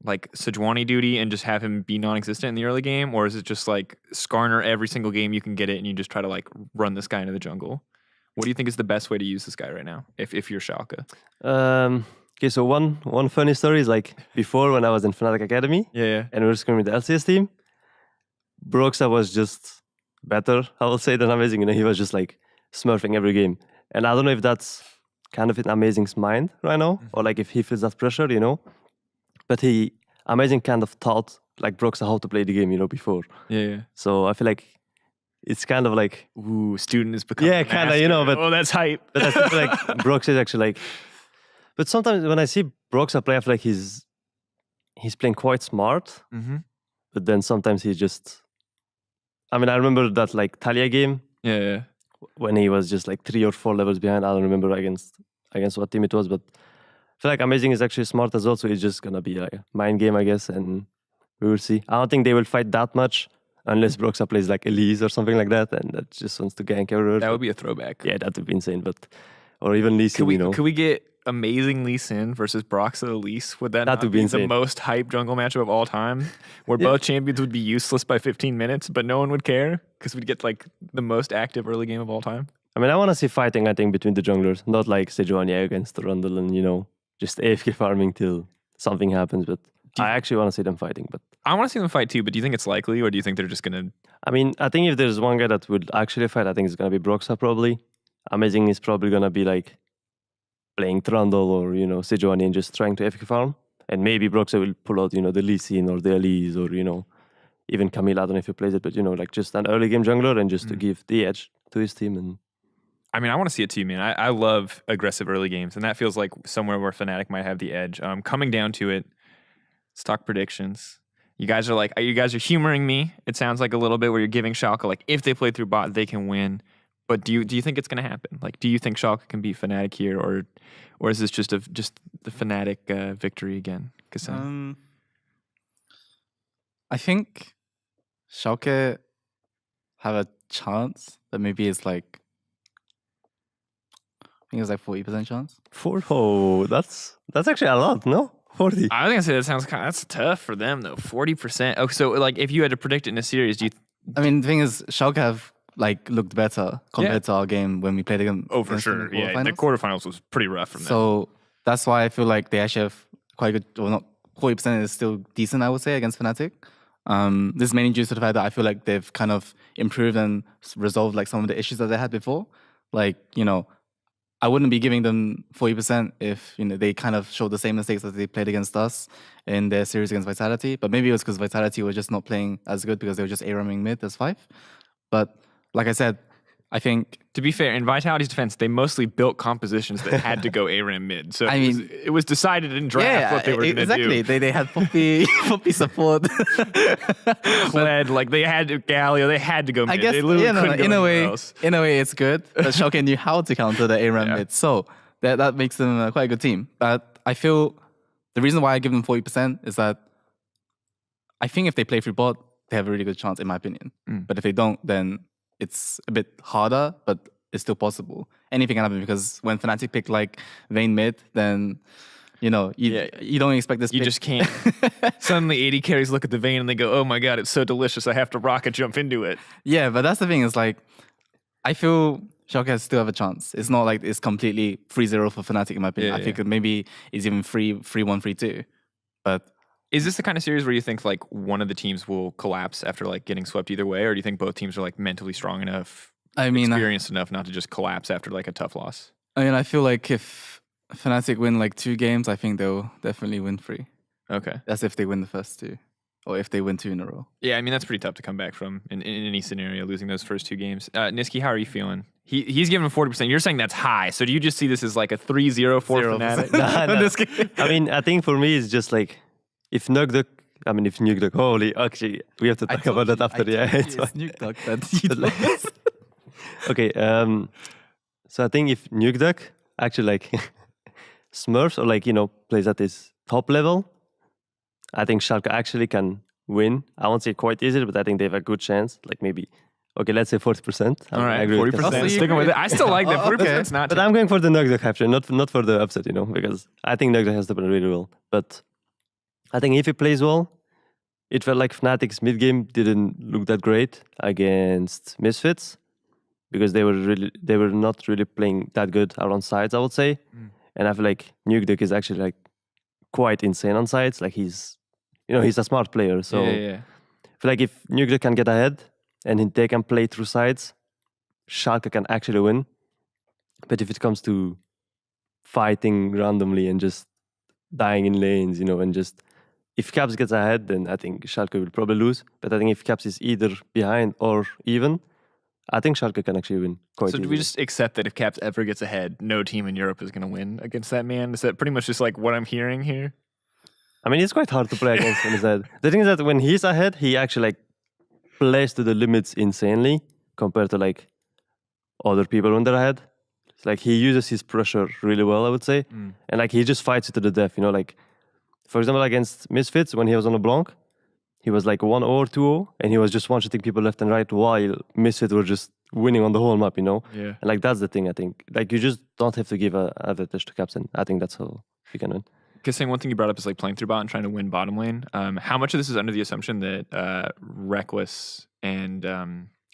like Sejuani duty and just have him be non-existent in the early game, or is it just like Skarner every single game you can get it and you just try to like run this guy into the jungle? What do you think is the best way to use this guy right now if you're Schalke? Okay, so one funny story is like before when I was in Fnatic Academy, and we were scrimming the LCS team, Broxah was just better, I will say, than Amazing. You know, he was just like smurfing every game, and I don't know if that's kind of in Amazing's mind right now, or like if he feels that pressure, you know. But Amazing kind of taught like Broxah how to play the game, you know, before. Yeah. So I feel like it's kind of like, ooh, student is becoming yeah, kind of, you know. But oh, that's hype. But I feel like Broxah is actually like. But sometimes when I see Broxah play, I feel like he's playing quite smart. But then sometimes he just. I mean, I remember that like Talia game. Yeah. When he was just like 3 or 4 levels behind. I don't remember against what team it was, but I feel like Amazing is actually smart as well. So it's just gonna be like a mind game, I guess, and we will see. I don't think they will fight that much unless Broxah plays like Elise or something like that, and that just wants to gank everywhere. That would be a throwback. Yeah, that would be insane. But or even Lee Sin, you know. Could we get Amazing Lee Sin versus Broxah Elise? Would that would be insane. The most hype jungle matchup of all time? Where both champions would be useless by 15 minutes, but no one would care because we'd get like the most active early game of all time. I mean, I want to see fighting, I think, between the junglers, not like Sejuani against Rundle and, you know, just AFK farming till something happens. But I actually want to see them fighting. But I want to see them fight too, but do you think it's likely, or do you think they're just going to... I mean, I think if there's one guy that would actually fight, I think it's going to be Broxah probably. Amazing is probably going to be like playing Trundle or, you know, Sejuani and just trying to AFK farm. And maybe Broxah will pull out, you know, the Lee Sin or the Elise or, you know, even Camille. I don't know if he plays it, but, you know, like just an early game jungler and just to give the edge to his team. And I mean, I want to see it too, man. I love aggressive early games, and that feels like somewhere where Fnatic might have the edge. Coming down to it, let's talk predictions. You guys are humoring me. It sounds like a little bit where you're giving Schalke, like, if they play through bot, they can win. But do you think it's going to happen? Like, do you think Schalke can beat Fnatic here, or is this just the Fnatic victory again? I think Schalke have a chance, but maybe it's like, I think it's like 40% chance. Oh, that's actually a lot, no? 40. I was gonna say that's tough for them though. 40%. Oh, so like if you had to predict it in a series, do you? I mean, the thing is, Schalke have like looked better compared to our game when we played against. Oh, for against them sure. in Yeah, the quarterfinals was pretty rough from them. So that's why I feel like they actually have quite good. Well, not 40% is still decent, I would say, against Fnatic. This is mainly due to the fact that I feel like they've kind of improved and resolved like some of the issues that they had before. Like, you know, I wouldn't be giving them 40% if, you know, they kind of showed the same mistakes that they played against us in their series against Vitality. But maybe it was because Vitality were just not playing as good because they were just A-ramming mid as 5. But like I said, I think... To be fair, in Vitality's defense, they mostly built compositions that had to go ARAM mid. So I mean, it was decided in draft what they were going to do. Exactly. They had Poppy support. Kled, like they had Galio, they had to go mid. I guess they literally couldn't go anywhere else. In a way, it's good. But Schalke knew how to counter the ARAM mid. So that makes them quite a good team. But I feel the reason why I give them 40% is that I think if they play through bot, they have a really good chance, in my opinion. But if they don't, then it's a bit harder, but it's still possible. Anything can happen because when Fnatic pick like Vayne mid, then you know you don't expect this. You pick. just can't. Suddenly, 80 carries look at the Vayne and they go, "Oh my god, it's so delicious! I have to rocket jump into it." Yeah, but that's the thing. Is like I feel Schalke still have a chance. It's not like it's completely 3-0 for Fnatic, in my opinion. I think maybe it's even 3-1, 3-2. But is this the kind of series where you think like one of the teams will collapse after like getting swept either way, or do you think both teams are like mentally strong enough, experienced enough not to just collapse after like a tough loss? I mean, I feel like if Fnatic win like 2 games, I think they'll definitely win 3. Okay. That's if they win the first 2. Or if they win 2 in a row. Yeah, I mean, that's pretty tough to come back from in any scenario, losing those first 2 games. Nisqy, how are you feeling? He's giving 40%. You're saying that's high. So do you just see this as like a 3-0 for Fnatic? No. I mean, I think for me, it's just like, if Nuke, holy, actually, we have to talk about that after. It's Nuke. Okay, so I think if Nuke actually like smurfs or like, you know, plays at this top level, I think Schalke actually can win. I won't say quite easily, but I think they have a good chance. Like maybe, okay, let's say 40%. All right, 40%. Sticking with it. I still like that. 40% is not. But I'm going for the Nuke actually, not for the upset, you know, because I think Nuke has to play really well. But I think if he plays well, it felt like Fnatic's mid game didn't look that great against Misfits because they were not really playing that good around sides, I would say. And I feel like Nuke is actually like quite insane on sides. Like he's a smart player. So I feel like if Nuke can get ahead and they can play through sides, Schalke can actually win. But if it comes to fighting randomly and just dying in lanes, you know, and just if Caps gets ahead, then I think Schalke will probably lose. But I think if Caps is either behind or even, I think Schalke can actually win quite easily. Do we just accept that if Caps ever gets ahead, no team in Europe is going to win against that man? Is that pretty much just like what I'm hearing here? I mean, it's quite hard to play against when he's ahead. The thing is that when he's ahead, he actually like plays to the limits insanely compared to like other people when they're ahead. It's like he uses his pressure really well, I would say. And like he just fights it to the death, you know, like for example, against Misfits, when he was on a Blanc, he was like 1-0 or 2-0, and he was just one-shooting people left and right while Misfits were just winning on the whole map, you know? Yeah. And like that's the thing, I think. Like you just don't have to give an advantage to Captain. I think that's how you can win. KaSing, one thing you brought up is like playing through bot and trying to win bottom lane. How much of this is under the assumption that Rekkles and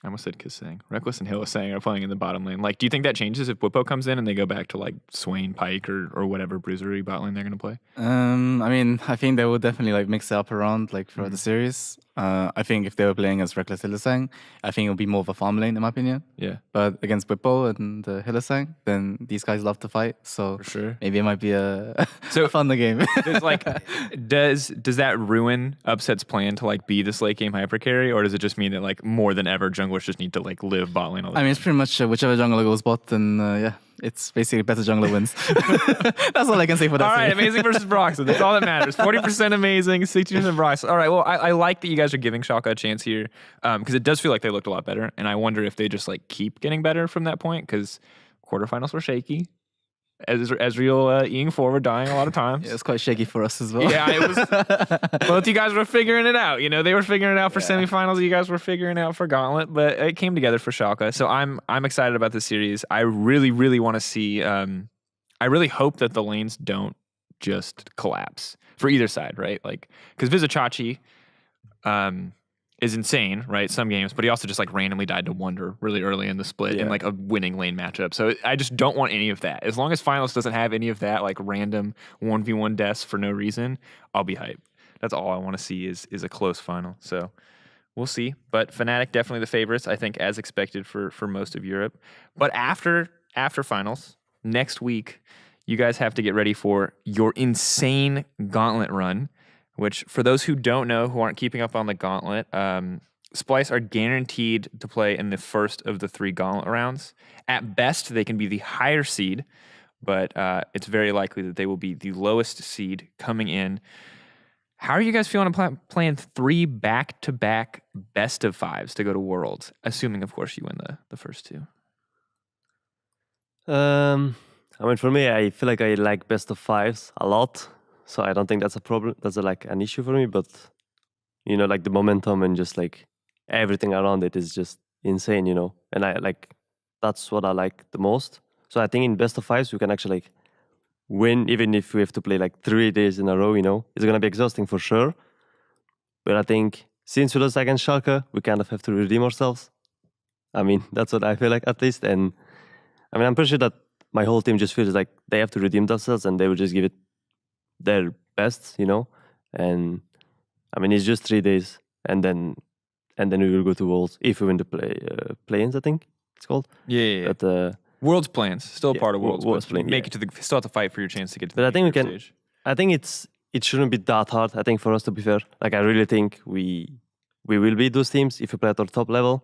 I almost said KaSing. Rekkles and Hylissang are playing in the bottom lane. Like, do you think that changes if Whippo comes in and they go back to like Swain, Pike, or whatever bruisery bot lane they're going to play? I mean, I think they will definitely like mix it up around like throughout the series. I think if they were playing as Rekkles Hylissang, I think it would be more of a farm lane in my opinion. Yeah. But against Whippo and Hylissang, then these guys love to fight. So For sure. maybe it might be a fun game. There's like, does that ruin Upset's plan to like be this late game hyper carry, or does it just mean that like more than ever junglers just need to like live bot lane all the I time? mean, it's pretty much whichever jungler goes bot, then yeah, it's basically better jungler wins. That's all I can say for that. All right, series. amazing versus Broxah. That's all that matters. 40% amazing, 60% Broxah. All right, well, I like that you guys are giving Schalke a chance here because it does feel like they looked a lot better, and I wonder if they just like keep getting better from that point because quarterfinals were shaky. As real EUphoria dying a lot of times. Yeah, it's quite shaky for us as well. Yeah, it was. Both you guys were figuring it out. You know, they were figuring it out for semifinals. You guys were figuring it out for Gauntlet, but it came together for Schalke. So I'm excited about this series. I really, really want to see. I really hope that the lanes don't just collapse for either side, right? Like, because Vizicsacsi is insane, right? Some games, but he also just like randomly died to Wonder really early in the split in like a winning lane matchup. So I just don't want any of that. As long as finals doesn't have any of that like random 1v1 deaths for no reason, I'll be hyped. That's all I want to see is a close final. So we'll see. But Fnatic definitely the favorites, I think, as expected for most of Europe. But after finals, next week, you guys have to get ready for your insane Gauntlet run, which for those who don't know, who aren't keeping up on the Gauntlet, Splyce are guaranteed to play in the first of the 3 Gauntlet rounds. At best, they can be the higher seed, but it's very likely that they will be the lowest seed coming in. How are you guys feeling about playing 3 back-to-back best of 5s to go to Worlds? Assuming, of course, you win the first 2. I mean, for me, I feel like I like best of 5s a lot. So I don't think that's a problem. That's like an issue for me. But, you know, like the momentum and just like everything around it is just insane, you know. And I like, that's what I like the most. So I think in best of 5s, we can actually like win, even if we have to play like 3 days in a row, you know. It's going to be exhausting for sure. But I think since we lost against Schalke, we kind of have to redeem ourselves. I mean, that's what I feel like at least. And I mean, I'm pretty sure that my whole team just feels like they have to redeem themselves and they will just give it their best, you know. And I mean, it's just 3 days, and then we will go to Worlds if we win the play-ins, I think it's called. Yeah. But Worlds plans, still a part of Worlds. Worlds plans, make it to still have to fight for your chance to get to but the I think we group can. stage. I think it shouldn't be that hard. I think for us, to be fair, like I really think we will beat those teams if we play at our top level,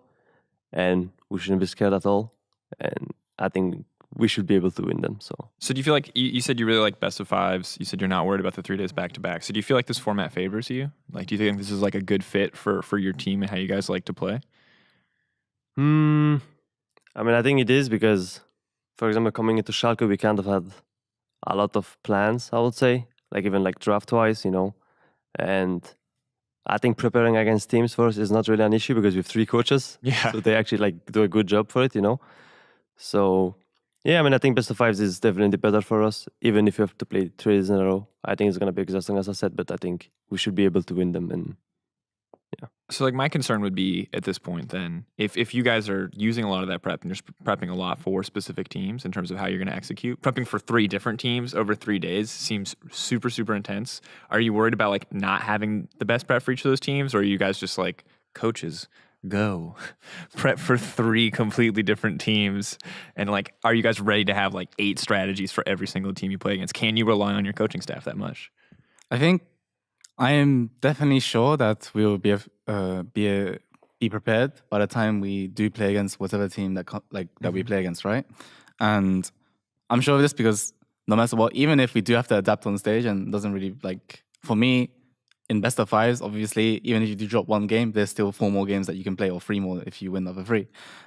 and we shouldn't be scared at all. And I think we should be able to win them. So do you feel like you said you really like best of 5s? You said you're not worried about the 3 days back to back. So do you feel like this format favors you? Like, do you think this is like a good fit for your team and how you guys like to play? I mean, I think it is because, for example, coming into Schalke, we kind of had a lot of plans, I would say, like even like draft-wise, you know. And I think preparing against teams first is not really an issue because we have 3 coaches. Yeah. So they actually like do a good job for it, you know. So yeah, I mean, I think best of 5s is definitely better for us, even if you have to play 3 days in a row. I think it's going to be exhausting, as I said, but I think we should be able to win them. And yeah. So like my concern would be at this point then, if you guys are using a lot of that prep and you're prepping a lot for specific teams in terms of how you're going to execute, prepping for 3 different teams over 3 days seems super, super intense. Are you worried about like not having the best prep for each of those teams? Or are you guys just like, coaches, go prep for 3 completely different teams? And like, are you guys ready to have like 8 strategies for every single team you play against? Can you rely on your coaching staff that much? I think I am definitely sure that we will be prepared by the time we do play against whatever team that we play against, right? And I'm sure of this because no matter what, even if we do have to adapt on stage and it doesn't really like, for me, in best of 5s, obviously, even if you do drop 1 game, there's still 4 more games that you can play, or 3 more if you win the other 3.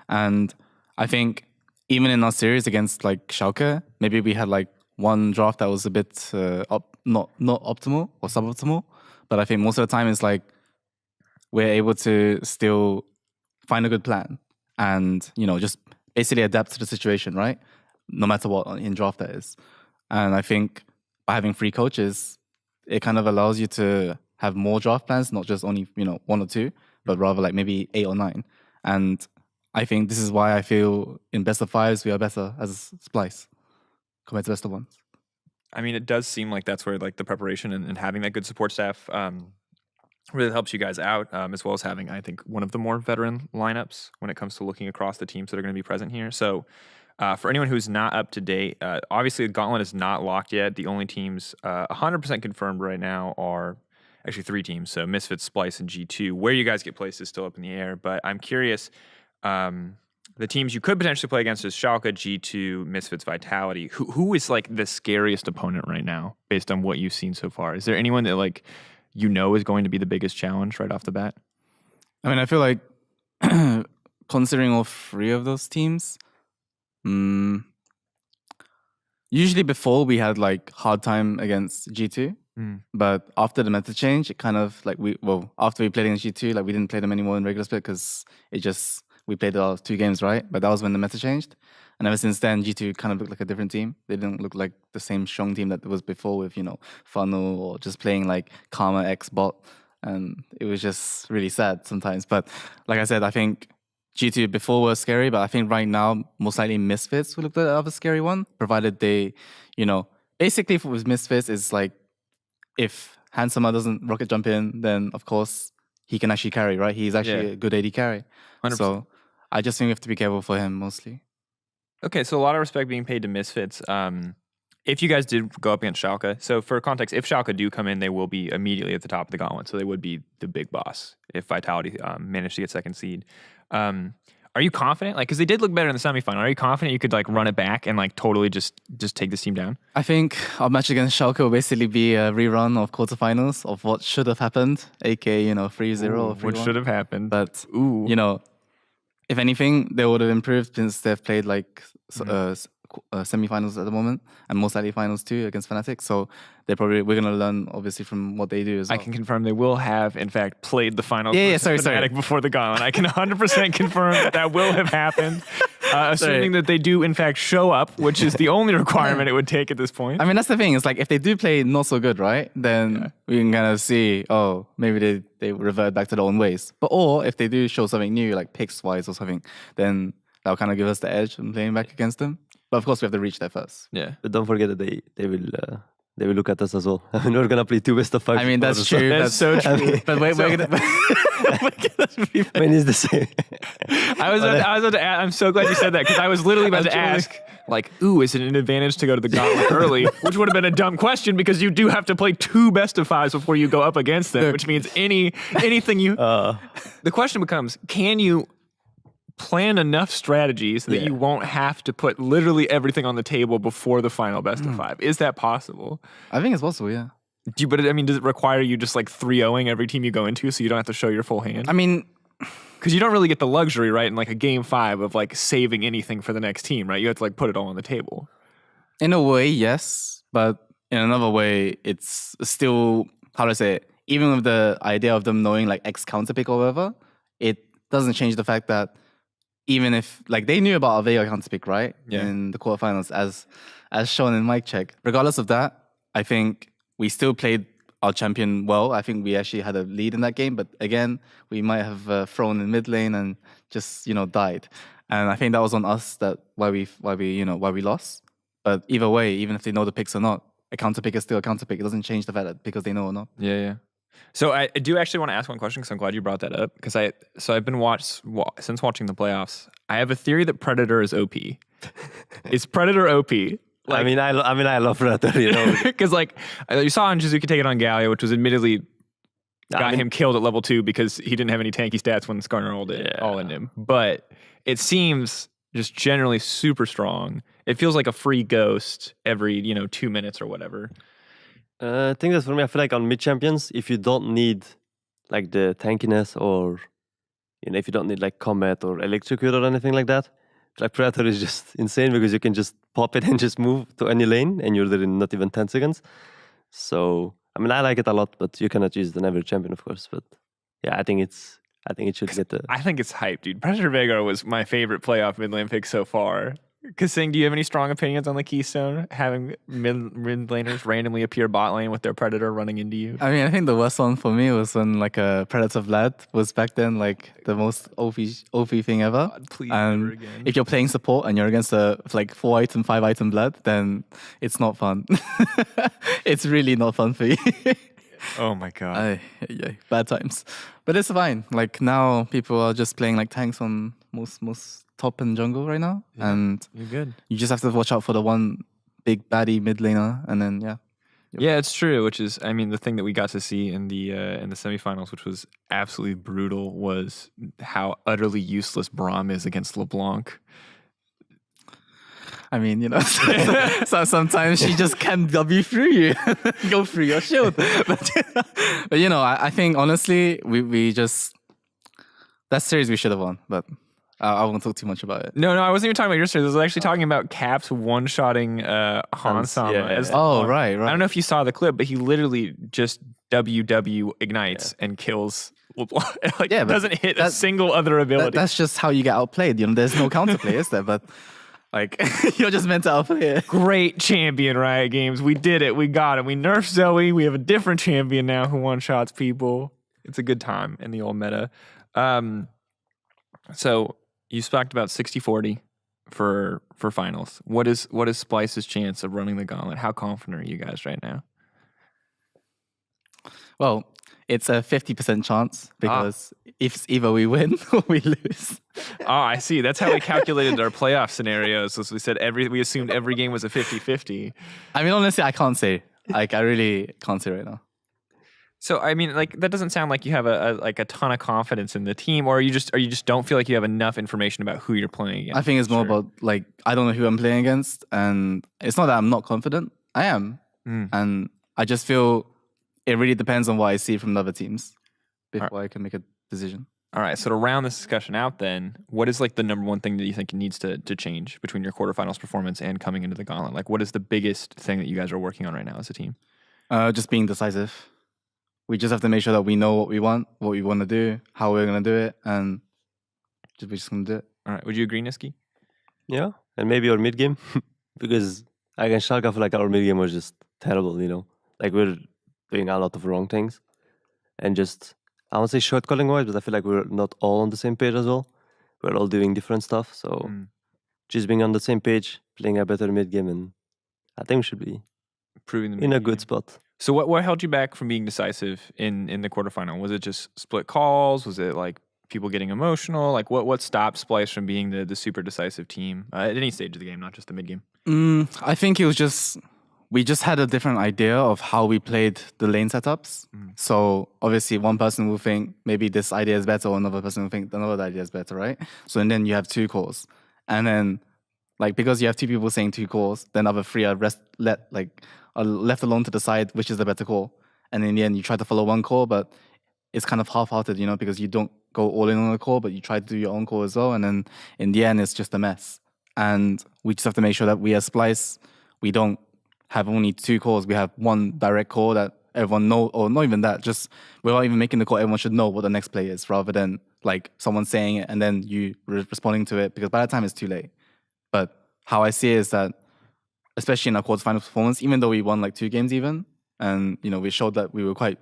And I think even in our series against like Schalke, maybe we had like 1 draft that was a bit not optimal or suboptimal, but I think most of the time it's like we're able to still find a good plan and, you know, just basically adapt to the situation, right? No matter what in draft that is. And I think by having 3 coaches, it kind of allows you to have more draft plans, not just only, you know, 1 or 2, but rather like maybe 8 or 9. And I think this is why I feel in best of 5s, we are better as Splyce compared to best of 1s. I mean, it does seem like that's where like the preparation and having that good support staff really helps you guys out, as well as having, I think, one of the more veteran lineups when it comes to looking across the teams that are going to be present here. So for anyone who's not up to date, obviously the Gauntlet is not locked yet. The only teams 100% confirmed right now are actually 3 teams. So Misfits, Splyce, and G2. Where you guys get placed is still up in the air. But I'm curious, the teams you could potentially play against is Schalke, G2, Misfits, Vitality. Who is like the scariest opponent right now based on what you've seen so far? Is there anyone that like you know is going to be the biggest challenge right off the bat? I mean, I feel like considering all 3 of those teams, usually before we had like hard time against G2, but after the meta change, it kind of like after we played against G2, like we didn't play them anymore in regular split because we played our 2 games, right? But that was when the meta changed. And ever since then, G2 kind of looked like a different team. They didn't look like the same strong team that was before with, Funnel or just playing like Karma X bot. And it was just really sad sometimes. But like I said, I think G2 before were scary, but I think right now, most likely Misfits will look the other scary one, provided they, basically if it was Misfits, it's like if Handsoma doesn't rocket jump in, then of course he can actually carry, right? He's actually a good AD carry. 100%. So I just think we have to be careful for him mostly. Okay, so a lot of respect being paid to Misfits. If you guys did go up against Schalke, so for context, if Schalke do come in, they will be immediately at the top of the gauntlet, so they would be the big boss if Vitality managed to get second seed. Are you confident? Like, because they did look better in the semifinal. Are you confident you could like run it back and like totally just take this team down? I think our match against Schalke will basically be a rerun of quarterfinals of what should have happened, aka 3-0 or 3-1. What should have happened? But if anything, they would have improved since they've played like semi-finals at the moment, and most likely finals too against Fnatic. So we're going to learn obviously from what they do as well. I can confirm they will have, in fact, played the finals. Sorry. Before the gauntlet. I can 100% confirm that will have happened, assuming that they do in fact show up, which is the only requirement it would take at this point. I mean, that's the thing. It's like if they do play not so good, right? Then we can kind of see, maybe they revert back to their own ways. Or if they do show something new, like picks wise or something, then that'll kind of give us the edge in playing back against them. But of course, we have to reach there first. Yeah, but don't forget that they will look at us as well. I mean, we're gonna play 2 best of 5. I mean, that's true. That's so true. But we're gonna. I mean, it's the same. I was about to ask, I'm so glad you said that because I was literally about to ask, like, is it an advantage to go to the gauntlet early? Which would have been a dumb question because you do have to play 2 best of 5s before you go up against them, which means anything you. The question becomes, can you plan enough strategies that you won't have to put literally everything on the table before the final best of 5? Is that possible? I think it's possible, yeah. But I mean, does it require you just like 3-0ing every team you go into so you don't have to show your full hand? I mean, because you don't really get the luxury, right, in like a game 5 of like saving anything for the next team, right? You have to like put it all on the table. In a way, yes. But in another way, it's still, how do I say it? Even with the idea of them knowing like X counter pick or whatever, it doesn't change the fact that even if like they knew about our Vega counter pick, right? Yeah. In the quarterfinals, as shown in mic check. Regardless of that, I think we still played our champion well. I think we actually had a lead in that game, but again, we might have thrown in mid lane and just died. And I think that was on us. Why we lost. But either way, even if they know the picks or not, a counter pick is still a counter pick. It doesn't change the fact that because they know or not. Yeah. So I do actually want to ask one question because I'm glad you brought that up because I've been since watching the playoffs. I have a theory that Predator is OP. Is Predator OP? Like, I love Predator, because like you saw Jizuki take it on Galio, which was admittedly got him killed at level 2 because he didn't have any tanky stats when Skarner all in him. But it seems just generally super strong. It feels like a free ghost every 2 minutes or whatever. I think that's for me. I feel like on mid champions, if you don't need like the tankiness or if you don't need like combat or electrocute or anything like that, like Predator is just insane because you can just pop it and just move to any lane and you're there in not even 10 seconds. So I mean, I like it a lot, but you cannot use it on every champion, of course. But yeah, I think it should get the. I think it's hype, dude. Predator Vega was my favorite playoff mid lane pick so far. Kassing, do you have any strong opinions on the Keystone having mid laners randomly appear bot lane with their Predator running into you? I mean, I think the worst one for me was when like a Predator Vlad was back then like the most OP thing ever. God, please never again. If you're playing support and you're against a like 4-item, 5-item Vlad, then it's not fun. It's really not fun for you. Oh my god. Bad times. But it's fine. Like now people are just playing like tanks on most top and jungle right now. Yeah, and you're good. You just have to watch out for the one big baddie mid laner and then Yeah, it's true, which is the thing that we got to see in the semifinals, which was absolutely brutal, was how utterly useless Braum is against LeBlanc. I mean, so sometimes she just can't W through you, go through your shield. But I think honestly, we just that series we should have won, but I won't talk too much about it. No, I wasn't even talking about your series. I was actually talking about Caps one-shotting Hansama. Right. I don't know if you saw the clip, but he literally just WW ignites and kills like Yeah, but doesn't hit a that- single other ability. That's just how you get outplayed. You know, there's no counterplay, is there? But like, you're just meant to outplay it. Great champion, Riot Games. We did it. We got it. We nerfed Zoe. We have a different champion now who one-shots people. It's a good time in the old meta. So you talked about 60-40 for finals. What is Splyce's chance of running the gauntlet? How confident are you guys right now? Well, it's a 50% chance because if either we win or we lose. Oh, I see. That's how we calculated our playoff scenarios. So we said we assumed every game was a 50-50. I mean, honestly, I can't say. Like, I really can't say right now. So I mean, like that doesn't sound like you have a ton of confidence in the team, or you just don't feel like you have enough information about who you're playing against. I think it's more about like I don't know who I'm playing against, and it's not that I'm not confident. I am, and I just feel it really depends on what I see from the other teams before I can make a decision. All right. So to round this discussion out, then, what is like the number one thing that you think needs to change between your quarterfinals performance and coming into the gauntlet? Like, what is the biggest thing that you guys are working on right now as a team? Just being decisive. We just have to make sure that we know what we want to do, how we're going to do it, and we're just going to do it. All right. Would you agree, Nisqy? Yeah, and maybe our mid game, because against Schalke, I feel like our mid game was just terrible. You know, like we're doing a lot of wrong things, and just I won't say short calling wise, but I feel like we're not all on the same page as well. We're all doing different stuff, so just being on the same page, playing a better mid game, and I think we should be Proving in a good spot. So what held you back from being decisive in the quarterfinal? Was it just split calls? Was it like people getting emotional? Like what stopped Splyce from being the super decisive team at any stage of the game, not just the mid game? I think it was just we just had a different idea of how we played the lane setups. So obviously one person will think maybe this idea is better, or another person will think another idea is better, right? So and then you have two calls, and then like because you have two people saying two calls, then other three are left alone to decide which is the better call. And in the end, you try to follow one call, but it's kind of half-hearted, you know, because you don't go all in on a call, but you try to do your own call as well. And then in the end, it's just a mess. And we just have to make sure that we as Splyce, we don't have only two calls. We have one direct call that everyone knows, or not even that, just without even making the call, everyone should know what the next play is, rather than like someone saying it and then you responding to it, because by that time it's too late. But how I see it is that especially in our quarterfinal performance, even though we won like 2 games even, and you know we showed that we were quite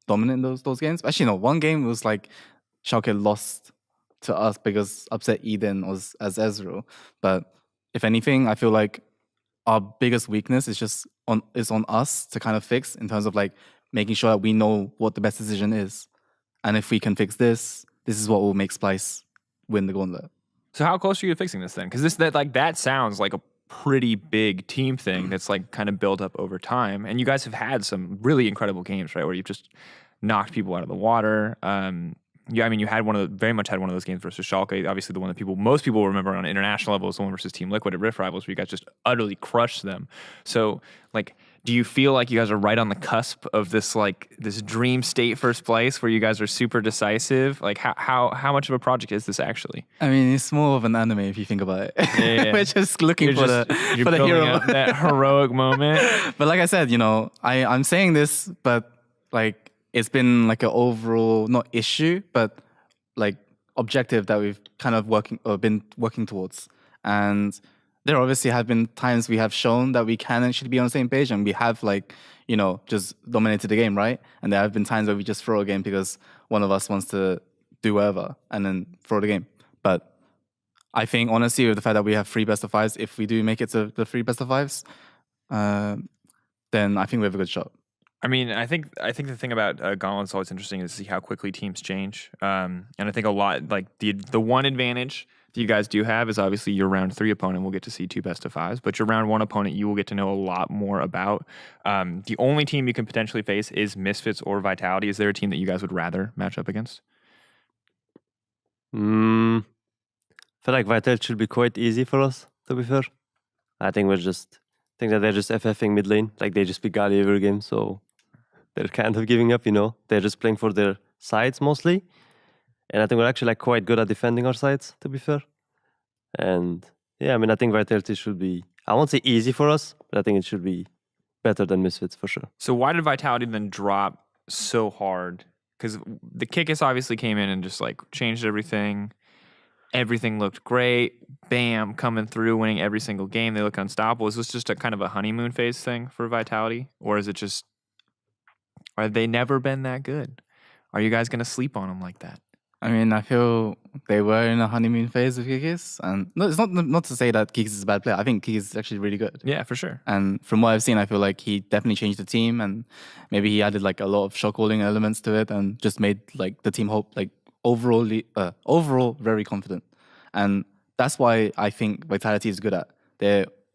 dominant in those games. Actually, no, one game was like Schalke lost to us because upset Eden as Ezreal. But if anything, I feel like our biggest weakness is on us to kind of fix in terms of like making sure that we know what the best decision is, and if we can fix this is what will make Splyce win the gauntlet. So how close are you to fixing this then? Because that sounds like a pretty big team thing that's like kind of built up over time, and you guys have had some really incredible games, right, where you've just knocked people out of the water. Yeah, I mean, you very much had one of those games versus Schalke. Obviously, the one that most people remember on an international level is the one versus Team Liquid at Rift Rivals, where you guys just utterly crushed them. So, like, do you feel like you guys are right on the cusp of this dream state for Splyce, where you guys are super decisive? Like, how much of a project is this actually? I mean, it's more of an anime if you think about it. Yeah. We're just looking for the hero, up that heroic moment. But like I said, you know, I'm saying this, but like it's been like an overall not issue, but like objective that we've kind of been working towards. And there obviously have been times we have shown that we can actually be on the same page, and we have like, you know, just dominated the game, right? And there have been times where we just throw a game because one of us wants to do whatever and then throw the game. But I think honestly, with the fact that we have 3 best of 5s, if we do make it to the 3 best of 5s, then I think we have a good shot. I mean, I think the thing about Gauntlet's always interesting is to see how quickly teams change. And I think a lot, like the one advantage that you guys do have is obviously your round 3 opponent will get to see 2 best of 5s, but your round 1 opponent you will get to know a lot more about. The only team you can potentially face is Misfits or Vitality. Is there a team that you guys would rather match up against? I feel like Vitality should be quite easy for us, to be fair. I think that they're just FFing mid lane, like they just pick Gali every game, so they're kind of giving up, you know. They're just playing for their sides mostly. And I think we're actually like quite good at defending our sides, to be fair. And yeah, I mean, I think Vitality should be, I won't say easy for us, but I think it should be better than Misfits for sure. So why did Vitality then drop so hard because the Kickus obviously came in and just like changed everything. Everything looked great. Bam, coming through, winning every single game. They look unstoppable. Is this just a kind of a honeymoon phase thing for Vitality? Or is it just, are they never been that good? Are you guys going to sleep on them like that? I mean, I feel they were in a honeymoon phase with Kikis. And no, it's not to say that Kikis is a bad player. I think Kikis is actually really good. Yeah, for sure. And from what I've seen, I feel like he definitely changed the team. And maybe he added like a lot of shot calling elements to it and just made like the team overall very confident. And that's why I think Vitality is good at.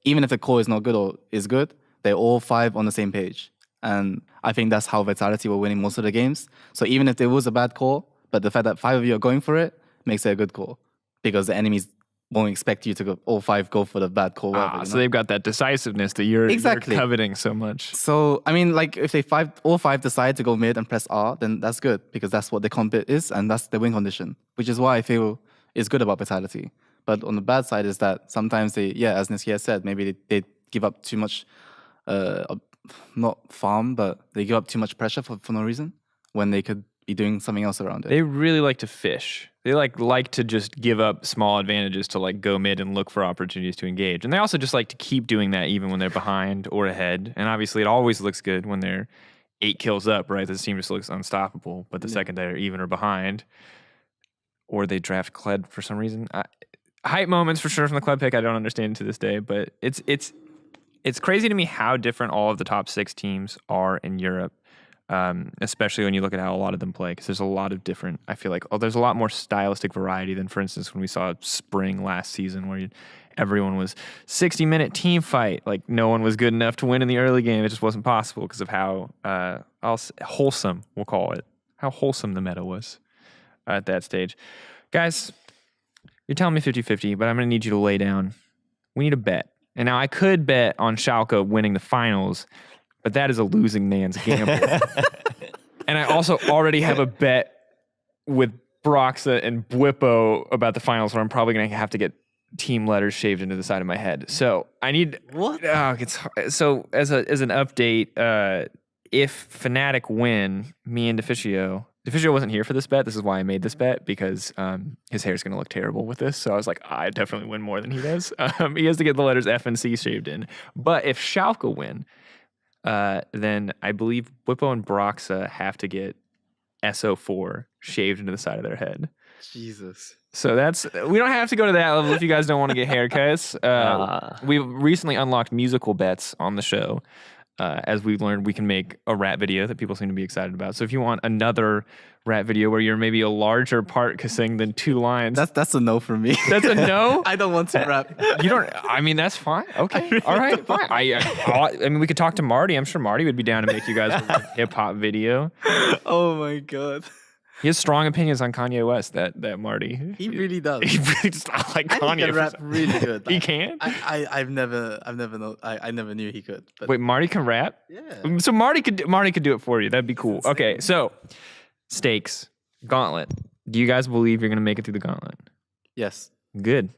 Even if the core is not good or is good, they're all 5 on the same page. And I think that's how Vitality were winning most of the games. So even if there was a bad core, but the fact that 5 of you are going for it makes it a good core. Because the enemies won't expect you to go all 5 go for the bad core. So they've got that decisiveness that you're coveting so much. So, I mean, like if they all 5 decide to go mid and press R, then that's good. Because that's what the comp is and that's the win condition. Which is why I feel is good about Vitality. But on the bad side is that sometimes they, as Nisqy has said, maybe they give up too much, not farm, but they give up too much pressure for no reason when they could be doing something else around it. They really like to fish. They like to just give up small advantages to like go mid and look for opportunities to engage. And they also just like to keep doing that even when they're behind or ahead. And obviously it always looks good when they're 8 kills up, right? The team just looks unstoppable. But the second they're even or behind, or they draft Kled for some reason. Hype moments for sure from the Kled pick. I don't understand to this day, but it's crazy to me how different all of the top 6 teams are in Europe, especially when you look at how a lot of them play. Because there's a lot of different. I feel like there's a lot more stylistic variety than, for instance, when we saw Spring last season, where everyone was 60-minute team fight. Like no one was good enough to win in the early game. It just wasn't possible because of how wholesome, we'll call it, how wholesome the meta was at that stage. Guys, you're telling me 50-50, but I'm going to need you to lay down. We need a bet. And now I could bet on Schalke winning the finals, but that is a losing man's gamble. And I also already have a bet with Broxah and Bwipo about the finals where I'm probably going to have to get team letters shaved into the side of my head. So I need... What? So as an update, if Fnatic win, me and Deficio wasn't here for this bet. This is why I made this bet, because his hair's going to look terrible with this. So I was like, I definitely win more than he does. He has to get the letters F and C shaved in. But if Schalke win, then I believe Bwipo and Broxah have to get SO4 shaved into the side of their head. Jesus. So we don't have to go to that level if you guys don't want to get haircuts. We've recently unlocked musical bets on the show. As we've learned, we can make a rap video that people seem to be excited about. So if you want another rap video where you're maybe a larger part kaSing than 2 lines. That's a no for me. That's a no? I don't want to rap. You don't, I mean, that's fine. Okay. All right, fine. I mean, we could talk to Marty. I'm sure Marty would be down to make you guys a hip hop video. Oh my God. He has strong opinions on Kanye West, that Marty. He really does. He really does not like Kanye. He can rap really good. He can? I never knew he could. But wait, Marty can rap? Yeah. So Marty could do it for you. That'd be cool. Okay, so stakes, Gauntlet. Do you guys believe you're gonna make it through the Gauntlet? Yes. Good.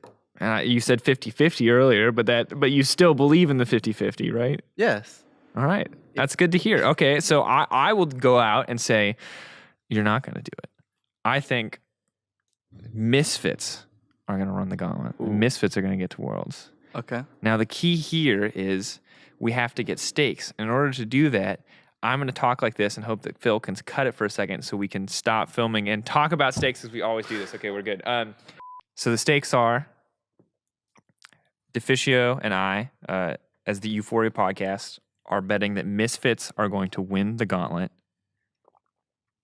You said 50-50 earlier, but you still believe in the 50-50, right? Yes. All right. That's good to hear. Okay, so I will go out and say you're not going to do it. I think Misfits are going to run the Gauntlet. Ooh. Misfits are going to get to Worlds. Okay. Now, the key here is we have to get stakes. In order to do that, I'm going to talk like this and hope that Phil can cut it for a second so we can stop filming and talk about stakes as we always do this. Okay, we're good. So the stakes are Deficio and I, as the EUphoria podcast, are betting that Misfits are going to win the Gauntlet.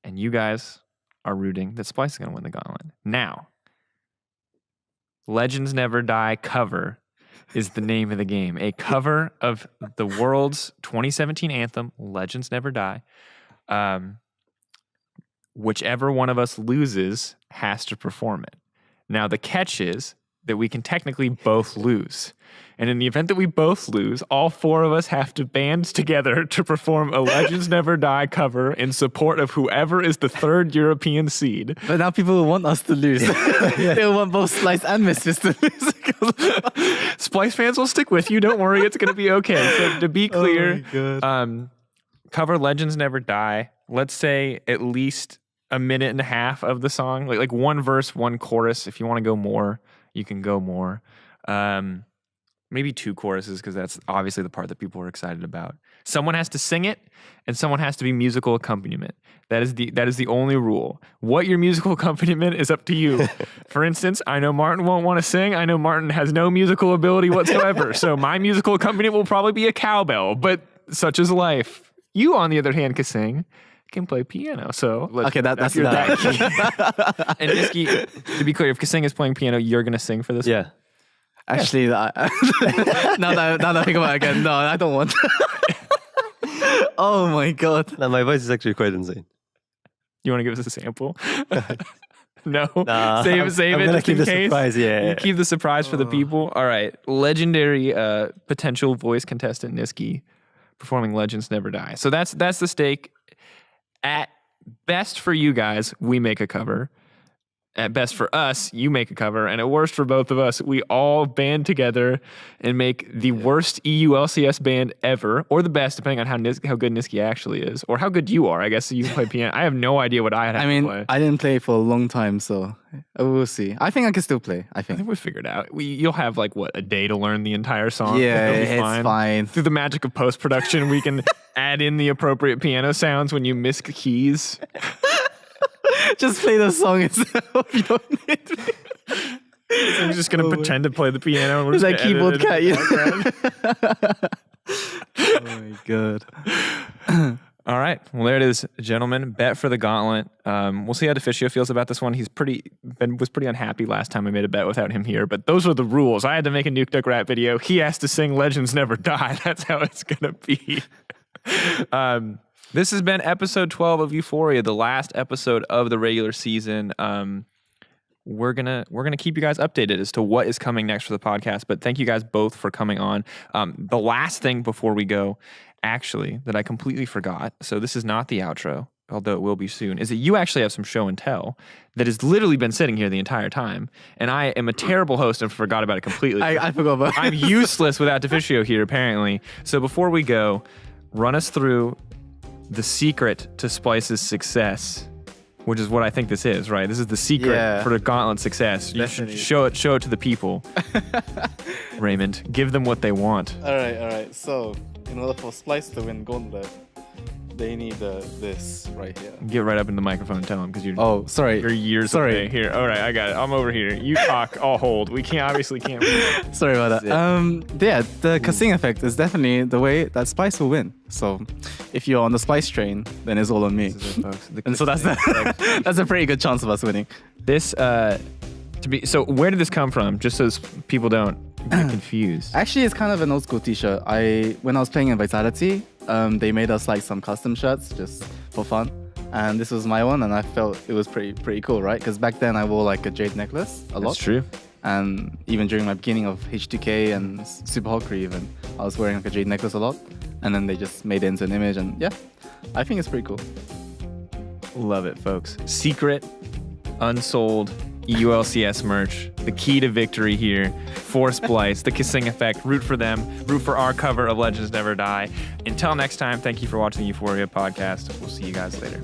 And you guys are rooting that Splyce is going to win the Gauntlet. Now, Legends Never Die cover is the name of the game. A cover of the world's 2017 anthem, Legends Never Die. Whichever one of us loses has to perform it. Now, the catch is that we can technically both lose. And in the event that we both lose, all 4 of us have to band together to perform a Legends Never Die cover in support of whoever is the 3rd European seed. But now people will want us to lose. They will want both Splyce and Misfits to lose. Splyce fans will stick with you. Don't worry, it's going to be okay. So to be clear, oh cover Legends Never Die. Let's say at least a minute and a half of the song, like one verse, one chorus. If you want to go more, you can go more. Maybe 2 choruses, because that's obviously the part that people are excited about. Someone has to sing it, and someone has to be musical accompaniment. That is the only rule. What your musical accompaniment is up to you. For instance, I know Martin won't want to sing. I know Martin has no musical ability whatsoever. So my musical accompaniment will probably be a cowbell, but such is life. You, on the other hand, kaSing, can play piano. So Okay, that's your that. And Nisqy, to be clear, if kaSing is playing piano, you're going to sing for this? Yeah. Actually, now that I think about it again, no, I don't want. Oh my god. No, my voice is actually quite insane. You want to give us a sample? No, Nah, save I'm it gonna just keep in the case. surprise, yeah. You keep the surprise for the people. All right, legendary potential voice contestant Nisqy performing "Legends Never Die." So that's the stake. At best for you guys, we make a cover. At best for us, you make a cover, and at worst for both of us, we all band together and make the worst EULCS band ever, or the best, depending on how good Nisqy actually is, or how good you are. I guess you can play piano. I have no idea what I'd have to play. I didn't play for a long time, so we'll see. I think I can still play. I I think. think we figured it out. You'll have like a day to learn the entire song. Yeah, It'll be it's fine. Through the magic of post production, we can add in the appropriate piano sounds when you miss keys. Just play the song itself. You don't need me. I'm just gonna pretend to play the piano. And we're It's just like gonna edit keyboard cat. it in the Oh my god. All right. Well, there it is, gentlemen. Bet for the Gauntlet. We'll see how Deficio feels about this one. He's was pretty unhappy last time I made a bet without him here, but those were the rules. I had to make a Nuke Duck Rat video. He has to sing Legends Never Die. That's how it's gonna be. This has been episode 12 of Euphoria, the last episode of the regular season. We're gonna keep you guys updated as to what is coming next for the podcast. But thank you guys both for coming on. The last thing before we go, actually, that I completely forgot. So this is not the outro, although it will be soon. Is that you actually have some show and tell that has literally been sitting here the entire time, and I am a terrible host and forgot about it completely. I forgot about it. I'm useless without Deficio here, apparently. So before we go, run us through the secret to Splyce's success, which is what I think this is, right? This is the secret for the Gauntlet success. You should Definitely. show it to the people. Raymond, give them what they want. All right. So, in order for Splyce to win Gauntlet, they need this right here. Get right up in the microphone and tell them, because you're Oh, sorry. you're years away. Here, all right, I got it. I'm over here. You talk. I'll hold. We obviously can't. Sorry about that. Yeah, the kaSing effect is definitely the way that Splyce will win. So, if you're on the Splyce train, then it's all on me. And so that's that's a pretty good chance of us winning. This so where did this come from? Just so people don't get confused. Actually, it's kind of an old school t-shirt. When I was playing in Vitality, they made us like some custom shirts just for fun. And this was my one, and I felt it was pretty cool, right? Because back then I wore like a jade necklace a lot. That's true. And even during my beginning of H2K and Super Hulkry even, I was wearing like a jade necklace a lot. And then they just made it into an image, and yeah, I think it's pretty cool. Love it, folks. Secret, unsold EULCS merch. The key to victory here for Splyce, the kaSing effect. Root for them. Root for our cover of Legends Never Die. Until next time, thank you for watching the Euphoria podcast. We'll see you guys later.